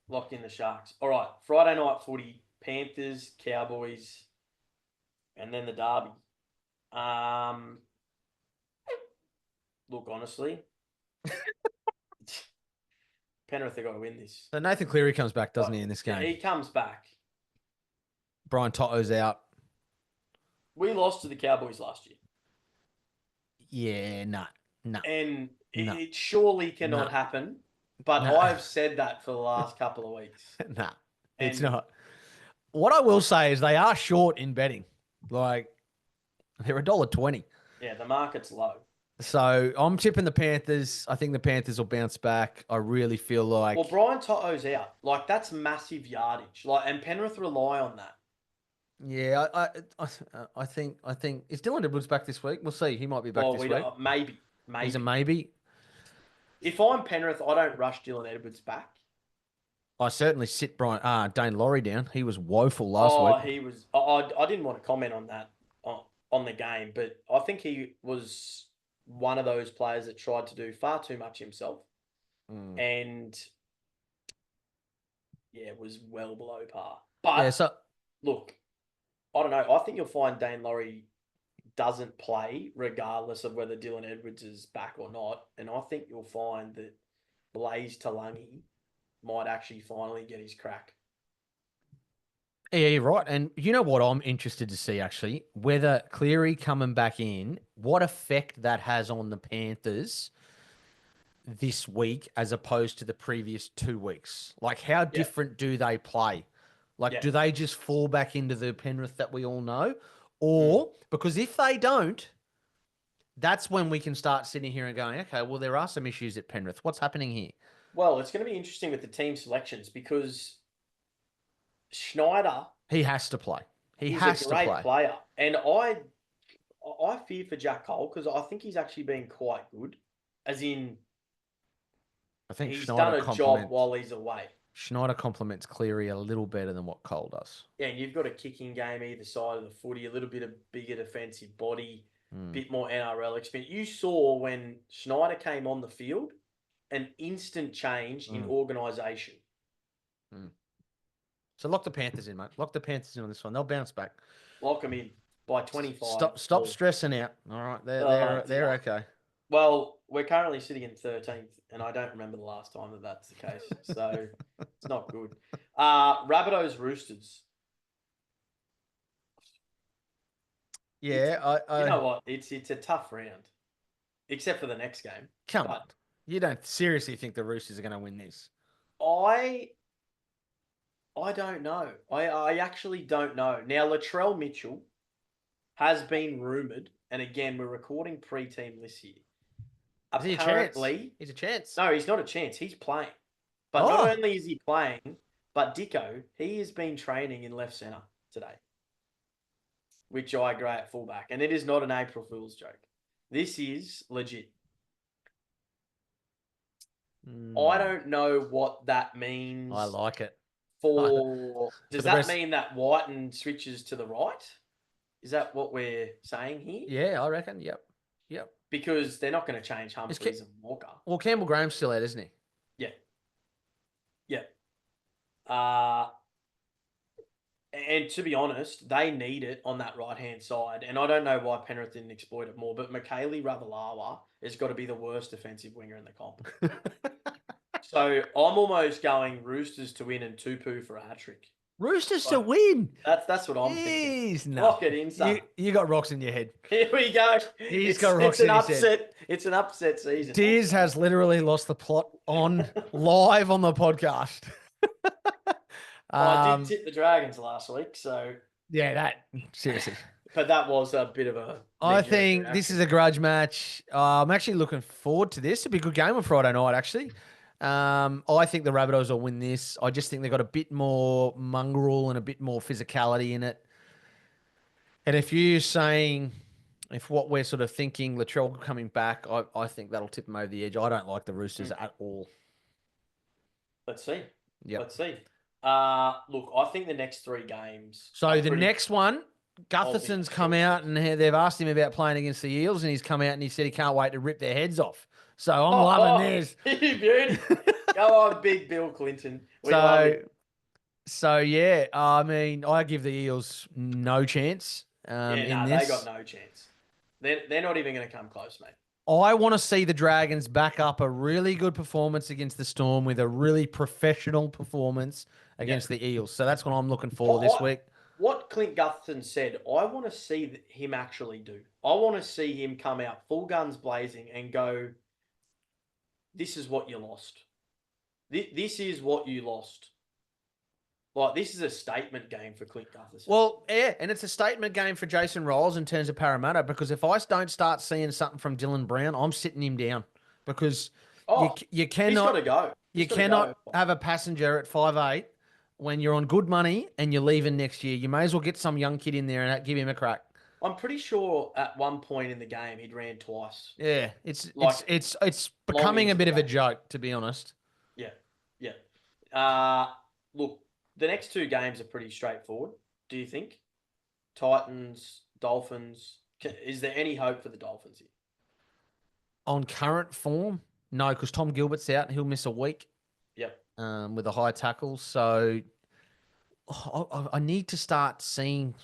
Lock in the Sharks. All right, Friday night footy, Panthers, Cowboys, and then the Derby. Look, honestly, Penrith have got to win this. So Nathan Cleary comes back, doesn't he, in this game? He comes back. Brian Toto's out. We lost to the Cowboys last year. Yeah, no. And it surely cannot happen. But I've said that for the last couple of weeks. It's not. What I will say is they are short in betting. Like, they're $1.20. Yeah, the market's low. So I'm tipping the Panthers. I think the Panthers will bounce back. I really feel like. Well, Brian Toto's out. Like, that's massive yardage. And Penrith rely on that. Yeah, I think is Dylan Edwards back this week? We'll see. He might be back this week. Maybe. He's a maybe. If I'm Penrith, I don't rush Dylan Edwards back. I certainly sit Dane Laurie down. He was woeful last week. He was. I didn't want to comment on that on the game, but I think he was one of those players that tried to do far too much himself, and was well below par. But look, I don't know. I think you'll find Dane Laurie doesn't play regardless of whether Dylan Edwards is back or not. And I think you'll find that Blaze Talangi might actually finally get his crack. Yeah, you're right. And you know what I'm interested to see, actually? Whether Cleary coming back in, what effect that has on the Panthers this week as opposed to the previous 2 weeks. Like, how different do they play? Like, do they just fall back into the Penrith that we all know? Or, because if they don't, that's when we can start sitting here and going, okay, well, there are some issues at Penrith. What's happening here? Well, it's going to be interesting with the team selections because Schneider... He has to play. He's a great player. And I fear for Jack Cole because I think he's actually been quite good. As in, I think he's done a job while he's away. Schneider complements Cleary a little better than what Cole does. Yeah, and you've got a kicking game either side of the footy, a little bit of bigger defensive body, bit more NRL experience. You saw when Schneider came on the field, an instant change in organisation. So lock the Panthers in, mate. Lock the Panthers in on this one. They'll bounce back. Lock them in by 25. Stop stressing out. All right, they're okay. Well, we're currently sitting in 13th, and I don't remember the last time that's the case. So it's not good. Rabbitohs Roosters. Yeah, you know what? It's a tough round, except for the next game. Come on, you don't seriously think the Roosters are going to win this? I don't know. I actually don't know. Now, Latrell Mitchell has been rumoured, and again, we're recording pre-team list here. Apparently, he's a chance. No, he's not a chance. He's playing. But not only is he playing, but Dicko, he has been training in left centre today, which I agree at fullback. And it is not an April Fool's joke. This is legit. I don't know what that means. I like it. Does that mean that Whiten switches to the right? Is that what we're saying here? Yeah, I reckon. Yep. Because they're not going to change Humphries and Walker. Well, Campbell Graham's still out, isn't he? Yeah. And to be honest, they need it on that right-hand side. And I don't know why Penrith didn't exploit it more, but Michaeli Ravalawa has got to be the worst defensive winger in the comp. So I'm almost going Roosters to win and Tupu for a hat-trick. Roosters to win. That's what I'm thinking. Lock it in, son. You got rocks in your head. Here we go. He's got rocks in his head. It's an upset season. Dizz has literally lost the plot live on the podcast. I did tip the Dragons last week, so yeah, that seriously. but that was a bit of a I knee-jerk think this reaction. is a grudge match. I'm actually looking forward to this. It'll be a good game on Friday night, actually. I think the Rabbitohs will win this. I just think they've got a bit more mongrel and a bit more physicality in it. And if you're saying, if what we're sort of thinking, Latrell coming back, I think that'll tip them over the edge. I don't like the Roosters at all. Let's see. Yep. Let's see. Look, I think the next 3 games. So the next one, Gutherson's come out and they've asked him about playing against the Eels, and he's come out and he said he can't wait to rip their heads off. So I'm loving this. You beauty. Go on, big Bill Clinton. We love it. So yeah, I mean, I give the Eels no chance. In this. They got no chance. They're not even going to come close, mate. I want to see the Dragons back up a really good performance against the Storm with a really professional performance against the Eels. So that's what I'm looking for this week. What Clint Gutherson said, I want to see him actually do. I want to see him come out full guns blazing and go, this is what you lost. This is what you lost. Like, this is a statement game for Clint Gutherson. Well, yeah, and it's a statement game for Jason Rolls in terms of Parramatta, because if I don't start seeing something from Dylan Brown, I'm sitting him down, because you cannot, he's got to go. You cannot have a passenger at 5'8" when you're on good money and you're leaving next year. You may as well get some young kid in there and give him a crack. I'm pretty sure at one point in the game he'd ran twice. Yeah, it's becoming a bit of a joke, to be honest. Yeah. Look, the next 2 games are pretty straightforward. Do you think? Titans, Dolphins. Is there any hope for the Dolphins here? On current form, no, because Tom Gilbert's out and he'll miss a week. Yep. With a high tackle. So I need to start seeing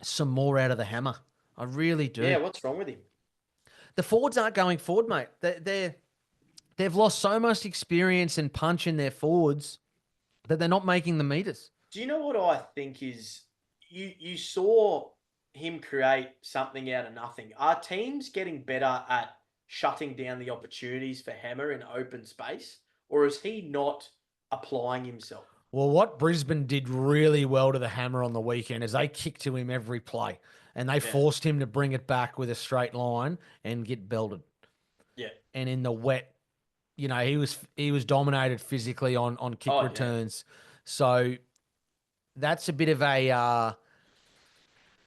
some more out of the hammer. I really do. Yeah, what's wrong with him? The forwards aren't going forward, mate. They've lost so much experience and punch in their forwards that they're not making the meters. Do you know what I think is you saw him create something out of nothing? Are teams getting better at shutting down the opportunities for Hammer in open space, or is he not applying himself? Well, what Brisbane did really well to the Hammer on the weekend is they kicked to him every play, and they forced him to bring it back with a straight line and get belted. Yeah. And in the wet, he was dominated physically on kick returns. Yeah. So that's a bit of a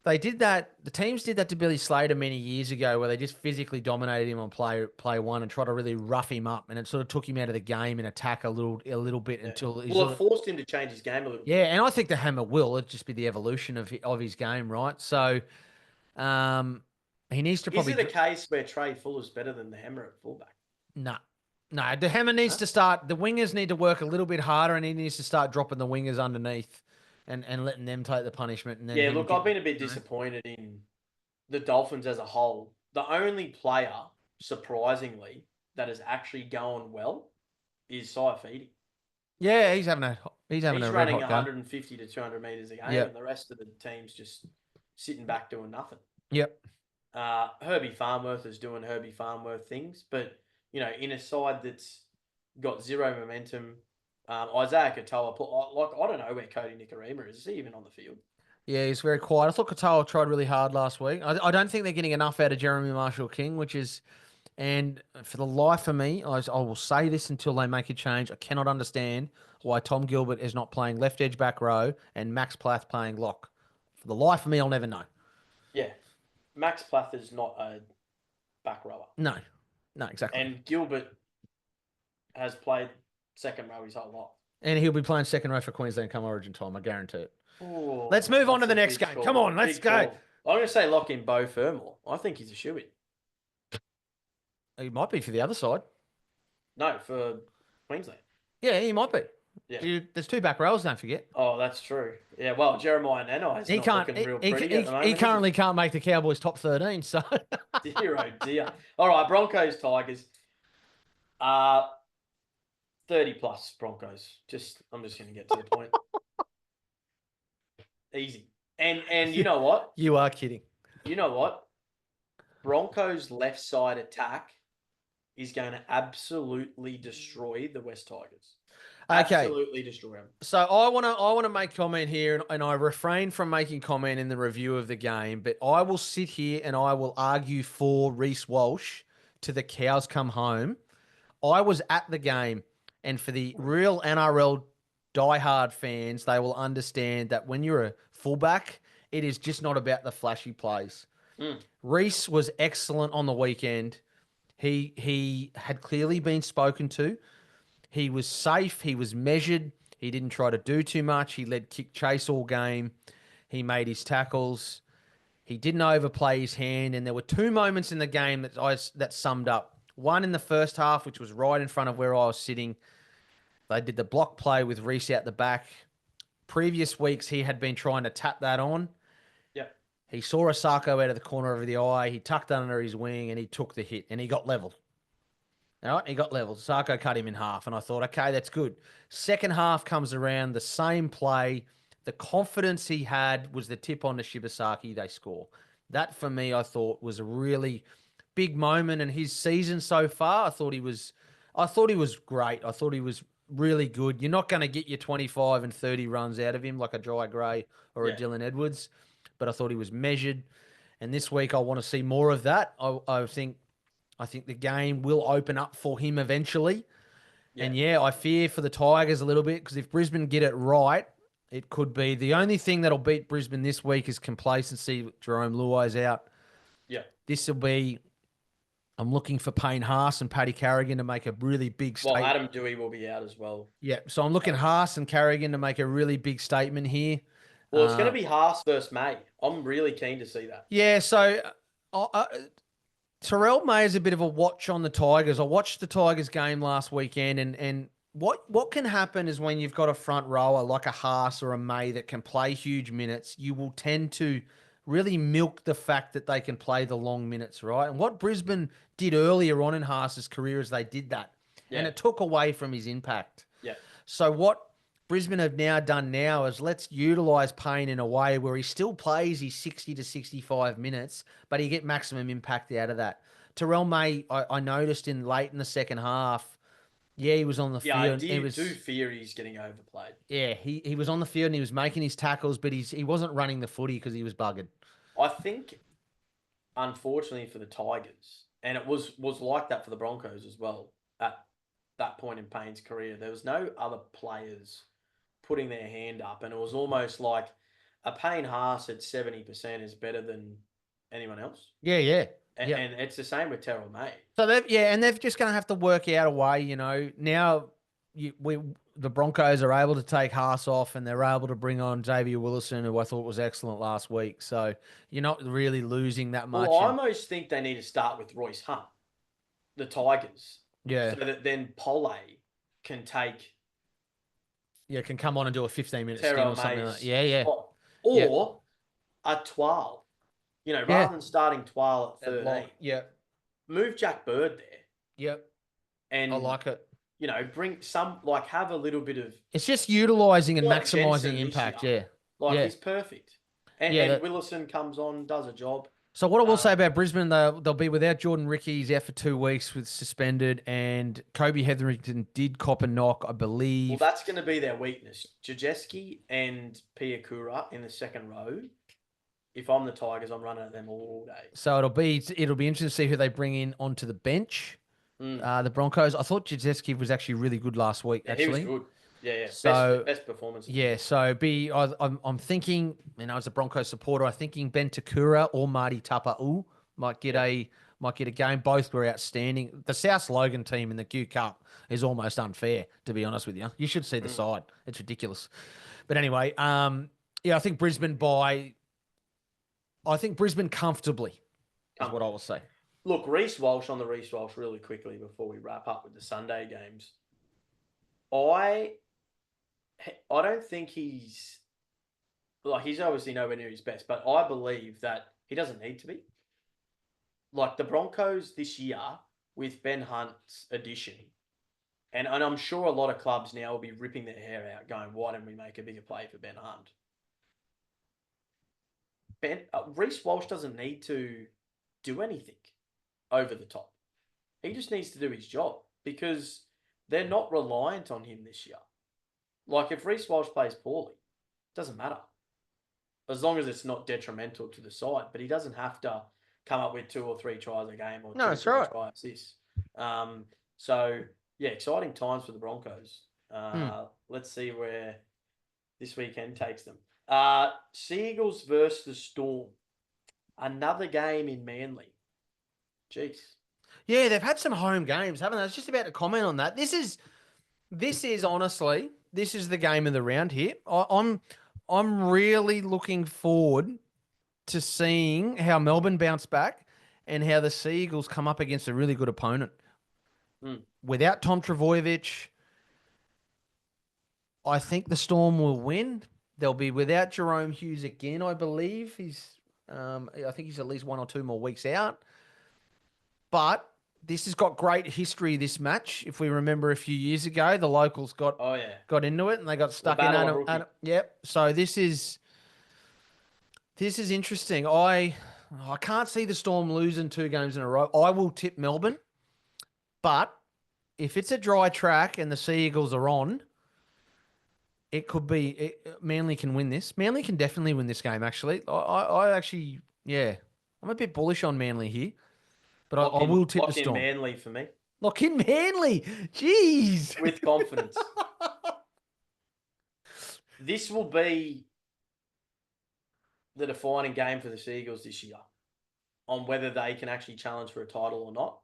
they did that. The teams did that to Billy Slater many years ago, where they just physically dominated him on play one and tried to really rough him up, and it sort of took him out of the game and attack a little bit until it forced him to change his game a little bit. Yeah, and I think the Hammer will. It'll just be the evolution of his game, right? So he needs to probably. Is it a case where Trey Fuller's better than the Hammer at fullback? No, the Hammer needs to start. The wingers need to work a little bit harder, and he needs to start dropping the wingers underneath. And letting them take the punishment. And then look, I've been a bit disappointed in the Dolphins as a whole. The only player, surprisingly, that is actually going well is Saifidi. Yeah, he's having a running 150 to 200 meters a game, and the rest of the team's just sitting back doing nothing. Yep. Herbie Farnworth is doing Herbie Farnworth things, but in a side that's got zero momentum. Isaiah Katoa, I don't know where Cody Nikorima is. Is he even on the field? Yeah, he's very quiet. I thought Katoa tried really hard last week. I don't think they're getting enough out of Jeremy Marshall-King, and for the life of me, I will say this until they make a change. I cannot understand why Tom Gilbert is not playing left edge back row and Max Plath playing lock. For the life of me, I'll never know. Yeah, Max Plath is not a back rower. No, exactly. And Gilbert has played second row his whole life. And he'll be playing second row for Queensland come Origin time, I guarantee it. Ooh, let's move on to the next game. Come on, let's go. I'm going to say lock in Beau Fermor. I think he's a shoo-in. He might be for the other side. No, for Queensland. Yeah, he might be. Yeah. There's 2 back rows, don't forget. Oh, that's true. Yeah, well, Jeremiah Nanai is not looking real pretty at the moment. He currently can't make the Cowboys top 13, so. Dear, oh dear. All right, Broncos, Tigers. 30 plus Broncos. I'm just going to get to the point. Easy. And you know what? You are kidding. You know what? Broncos left side attack is going to absolutely destroy the West Tigers. Okay. Absolutely destroy them. So I want to make comment here, and I refrain from making comment in the review of the game, but I will sit here and I will argue for Reece Walsh to the cows come home. I was at the game, and for the real NRL diehard fans, they will understand that when you're a fullback, it is just not about the flashy plays. Reece was excellent on the weekend. He had clearly been spoken to. He was safe. He was measured. He didn't try to do too much. He led kick chase all game. He made his tackles. He didn't overplay his hand. And there were two moments in the game that summed up. One in the first half, which was right in front of where I was sitting. They did the block play with Reece out the back. Previous weeks, he had been trying to tap that on. Yep. He saw Osako out of the corner of the eye. He tucked under his wing and he took the hit and he got level. All right, he got leveled. Sarko cut him in half, and I thought, okay, that's good. Second half comes around, the same play. The confidence he had was the tip on to Shibasaki, they score. That, for me, I thought was a really big moment in his season so far. I thought he was great. I thought he was really good. You're not going to get your 25 and 30 runs out of him like a Jai Gray or a Dylan Edwards, but I thought he was measured. And this week, I want to see more of that. I think the game will open up for him eventually. Yeah. And I fear for the Tigers a little bit because if Brisbane get it right, it could be the only thing that'll beat Brisbane this week is complacency with Jerome Luai's out. Yeah. This will be, I'm looking for Payne Haas and Paddy Carrigan to make a really big statement. Well, Adam Dewey will be out as well. Yeah. So I'm looking Haas and Carrigan to make a really big statement here. Well, it's going to be Haas versus May. I'm really keen to see that. Yeah. So Terrell May is a bit of a watch on the Tigers. I watched the Tigers game last weekend, and what can happen is when you've got a front rower like a Haas or a May that can play huge minutes, you will tend to really milk the fact that they can play the long minutes, right? And what Brisbane did earlier on in Haas's career is they did that, and it took away from his impact. Yeah. So what Brisbane have now done is let's utilise Payne in a way where he still plays his 60 to 65 minutes, but he get maximum impact out of that. Terrell May, I noticed late in the second half, he was on the field. Yeah, I do fear he's getting overplayed. Yeah, he was on the field and he was making his tackles, but he wasn't running the footy because he was buggered. I think, unfortunately for the Tigers, and it was like that for the Broncos as well, at that point in Payne's career, there was no other players putting their hand up, and it was almost like a Payne Haas at 70% is better than anyone else. Yeah. And it's the same with Terrell May. So and they're just going to have to work out a way, now the Broncos are able to take Haas off and they're able to bring on Xavier Willison, who I thought was excellent last week. So you're not really losing that much. Well, I almost think they need to start with Royce Hunt, the Tigers. Yeah. So that then Pole can take... can come on and do a 15-minute stint or something like that. Yeah. Or a 12. Rather than starting Twile at 13. Move Jack Bird there. Yep. And I like it. Bring some, have a little bit of... It's just utilising and maximising impact, He's perfect. And Willison comes on, does a job. So what I will say about Brisbane, they'll be without Jordan Ricky. He's out for 2 weeks with suspended, and Kobe Hetherington did cop a knock, I believe. Well, that's going to be their weakness. Jajeski and Piakura in the second row. If I'm the Tigers, I'm running at them all day. So it'll be interesting to see who they bring in onto the bench. The Broncos. I thought Jajeski was actually really good last week. Actually, he was good. Yeah. So best performance. Yeah. So I'm thinking, as a Broncos supporter, I'm thinking Ben Takura or Marty Tapa'u might get a game. Both were outstanding. The South Logan team in the Q Cup is almost unfair, to be honest with you. You should see the side. It's ridiculous. But anyway, I think Brisbane comfortably is what I will say. Look, Reece Walsh really quickly before we wrap up with the Sunday games. I don't think he's obviously nowhere near his best, but I believe that he doesn't need to be. The Broncos this year with Ben Hunt's addition, and I'm sure a lot of clubs now will be ripping their hair out going, why don't we make a bigger play for Ben Hunt? Reece Walsh doesn't need to do anything over the top. He just needs to do his job because they're not reliant on him this year. Like, if Reece Walsh plays poorly, it doesn't matter. As long as it's not detrimental to the side. But he doesn't have to come up with 2 or 3 tries a game or 2 or 3 try assists. So, yeah, exciting times for the Broncos. Let's see where this weekend takes them. Seagulls versus the Storm. Another game in Manly. Jeez. Yeah, they've had some home games, haven't they? I was just about to comment on that. This is honestly, this is the game of the round here. I'm really looking forward to seeing how Melbourne bounce back and how the Seagulls come up against a really good opponent. Without Tom Trbojevic, I think the Storm will win. They'll be without Jerome Hughes again, I believe. I think he's at least 1 or 2 more weeks out. But this has got great history, this match. If we remember a few years ago, the locals got into it and they got stuck in. Yep. So this is interesting. I can't see the Storm losing 2 games in a row. I will tip Melbourne. But if it's a dry track and the Sea Eagles are on, it could be Manly can win this. Manly can definitely win this game, actually. I actually, yeah, I'm a bit bullish on Manly here. But I will tip the Storm. Lock in Manly for me. Lock in Manly. Jeez. With confidence. This will be the defining game for the Seagulls this year on whether they can actually challenge for a title or not.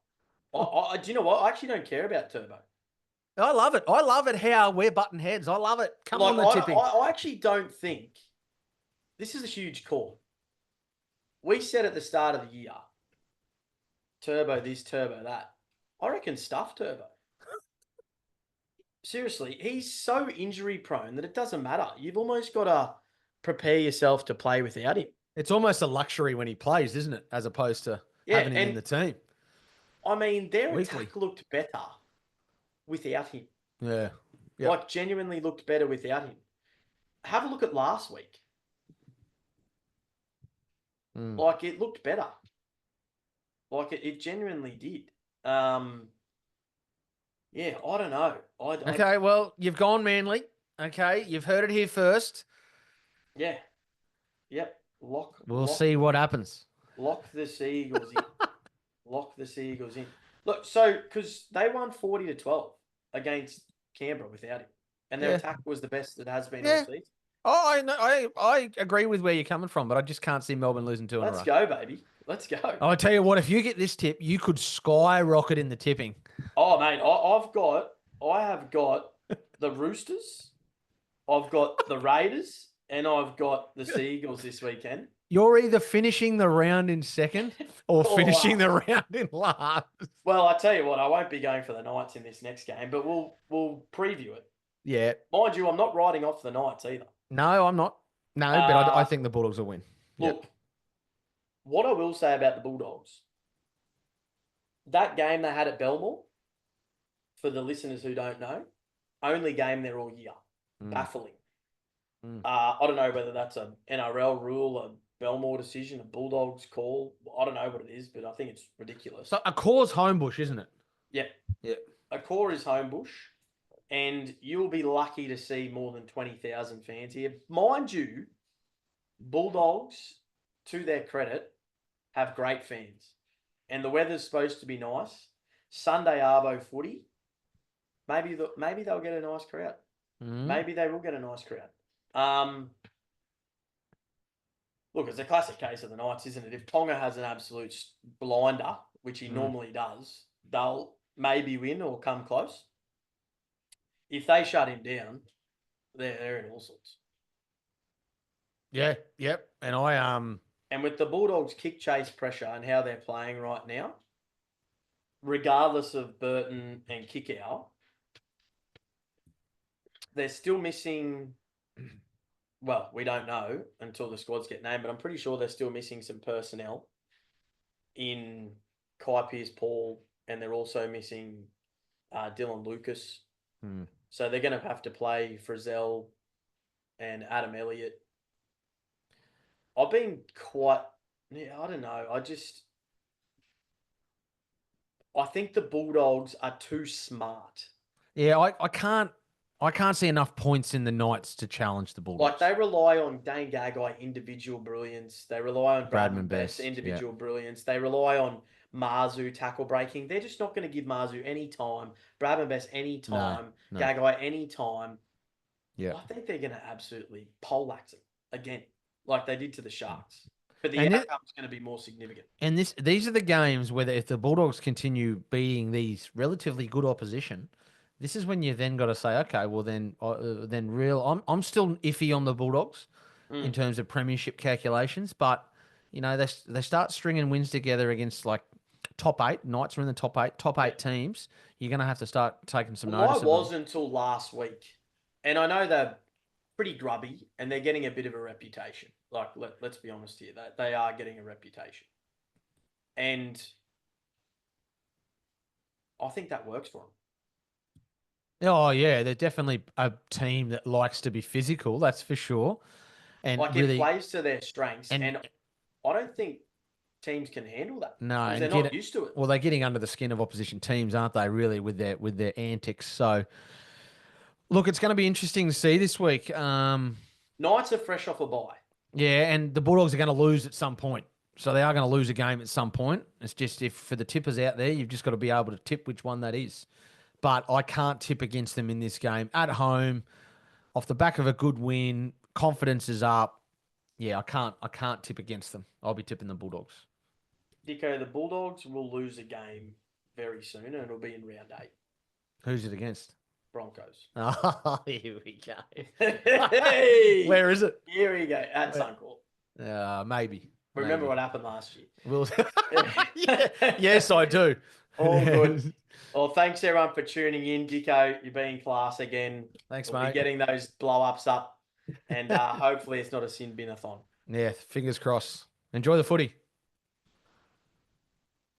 Do you know what? I actually don't care about Turbo. I love it. I love it how we're button heads. I love it. Come on the tipping. I actually don't think this is a huge call. We said at the start of the year, Turbo this, Turbo that. I reckon stuff Turbo. Seriously, he's so injury prone that it doesn't matter. You've almost got to prepare yourself to play without him. It's almost a luxury when he plays, isn't it? As opposed to having him in the team. I mean, their attack looked better without him. Yeah. Yep. Like, genuinely looked better without him. Have a look at last week. Like, it looked better. Like, it genuinely did. Yeah, I don't know. Okay, well, you've gone Manly. Okay, you've heard it here first. Yeah. Yep. We'll see what happens. Lock the Seagulls in. Lock the Seagulls in. Look, so, because they won 40-12 against Canberra without him. And their attack was the best it has been all season. Oh, I agree with where you're coming from, but I just can't see Melbourne losing 2 in a row. Let's go, baby. Let's go. I'll tell you what, if you get this tip, you could skyrocket in the tipping. Oh, mate, I have got the Roosters, I've got the Raiders, and I've got the Seagulls this weekend. You're either finishing the round in second or finishing the round in last. Well, I tell you what, I won't be going for the Knights in this next game, but we'll preview it. Yeah. Mind you, I'm not writing off the Knights either. No, I'm not. No, but I think the Bulldogs will win. Look, what I will say about the Bulldogs, that game they had at Belmore, for the listeners who don't know, only game there all year. Baffling. I don't know whether that's an NRL rule, a Belmore decision, a Bulldogs call. I don't know what it is, but I think it's ridiculous. So a core's Homebush, isn't it? Yeah. Yeah. A core is Homebush, and you'll be lucky to see more than 20,000 fans here. Mind you, Bulldogs, to their credit, have great fans. And the weather's supposed to be nice. Sunday Arvo footy. Maybe they'll get a nice crowd. Maybe they will get a nice crowd. Look, it's a classic case of the Knights, isn't it? If Tonga has an absolute blinder, which he normally does, they'll maybe win or come close. If they shut him down, they're in all sorts. Yeah, yep. And and with the Bulldogs' kick chase pressure and how they're playing right now, regardless of Burton and Kickout, they're still missing. Well, we don't know until the squads get named, but I'm pretty sure they're still missing some personnel in Kai Pearce-Paul, and they're also missing Dylan Lucas. So they're going to have to play Frizzell and Adam Elliott. I've been I don't know. I think the Bulldogs are too smart. Yeah, I can't see enough points in the Knights to challenge the Like Bulldogs. they rely on Dane Gagai individual brilliance. They rely on Bradman Bradman Best Best, yeah. individual brilliance. They rely on Marzu tackle breaking. They're just not going to give Marzu any time. Bradman Best any No, time. no. Gagai any time. Yeah. I think they're going to absolutely poleaxe them again, like they did to the Sharks. But the And this, outcome's going to be more significant. and these are the games where if the Bulldogs continue beating these relatively good opposition, this is when you then got to say, okay, well then I'm still iffy on the Bulldogs in terms of premiership calculations, but they start stringing wins together against like top eight. Knights are in the top eight teams. You're going to have to start taking some Well, I notice of them. was until last week, and I know they're pretty grubby, and they're getting a bit of a reputation. Like let's be honest here, they are getting a reputation, and I think that works for them. Oh yeah, they're definitely a team that likes to be physical. That's for sure. And Like it really, plays to their strengths, and and I don't think teams can handle that no, because they're and not used to it. well, they're getting under the skin of opposition teams, aren't they? Really, with their antics. So, look, it's going to be interesting to see this week. Knights are fresh off a bye. Yeah, and the Bulldogs are going to lose at some point. So they are going to lose a game at some point. It's just if for the tippers out there, you've just got to be able to tip which one that is. But I can't tip against them in this game at home, off the back of a good win. Confidence is up. Yeah, I can't tip against them. I'll be tipping the Bulldogs. Dicko, the Bulldogs will lose a game very soon, and it'll be in round 8. Who's it against? Broncos. Oh, here we go. Hey, Where is it? here we go at Suncorp. Maybe. Remember Maybe. what happened last year? Yeah. Yes, I do. All good. Well, thanks everyone for tuning in, Dicko. You're being class again. Thanks, we'll mate. be getting those blow ups up, and hopefully it's not a sin bin-a-thon. Yeah, fingers crossed. Enjoy the footy.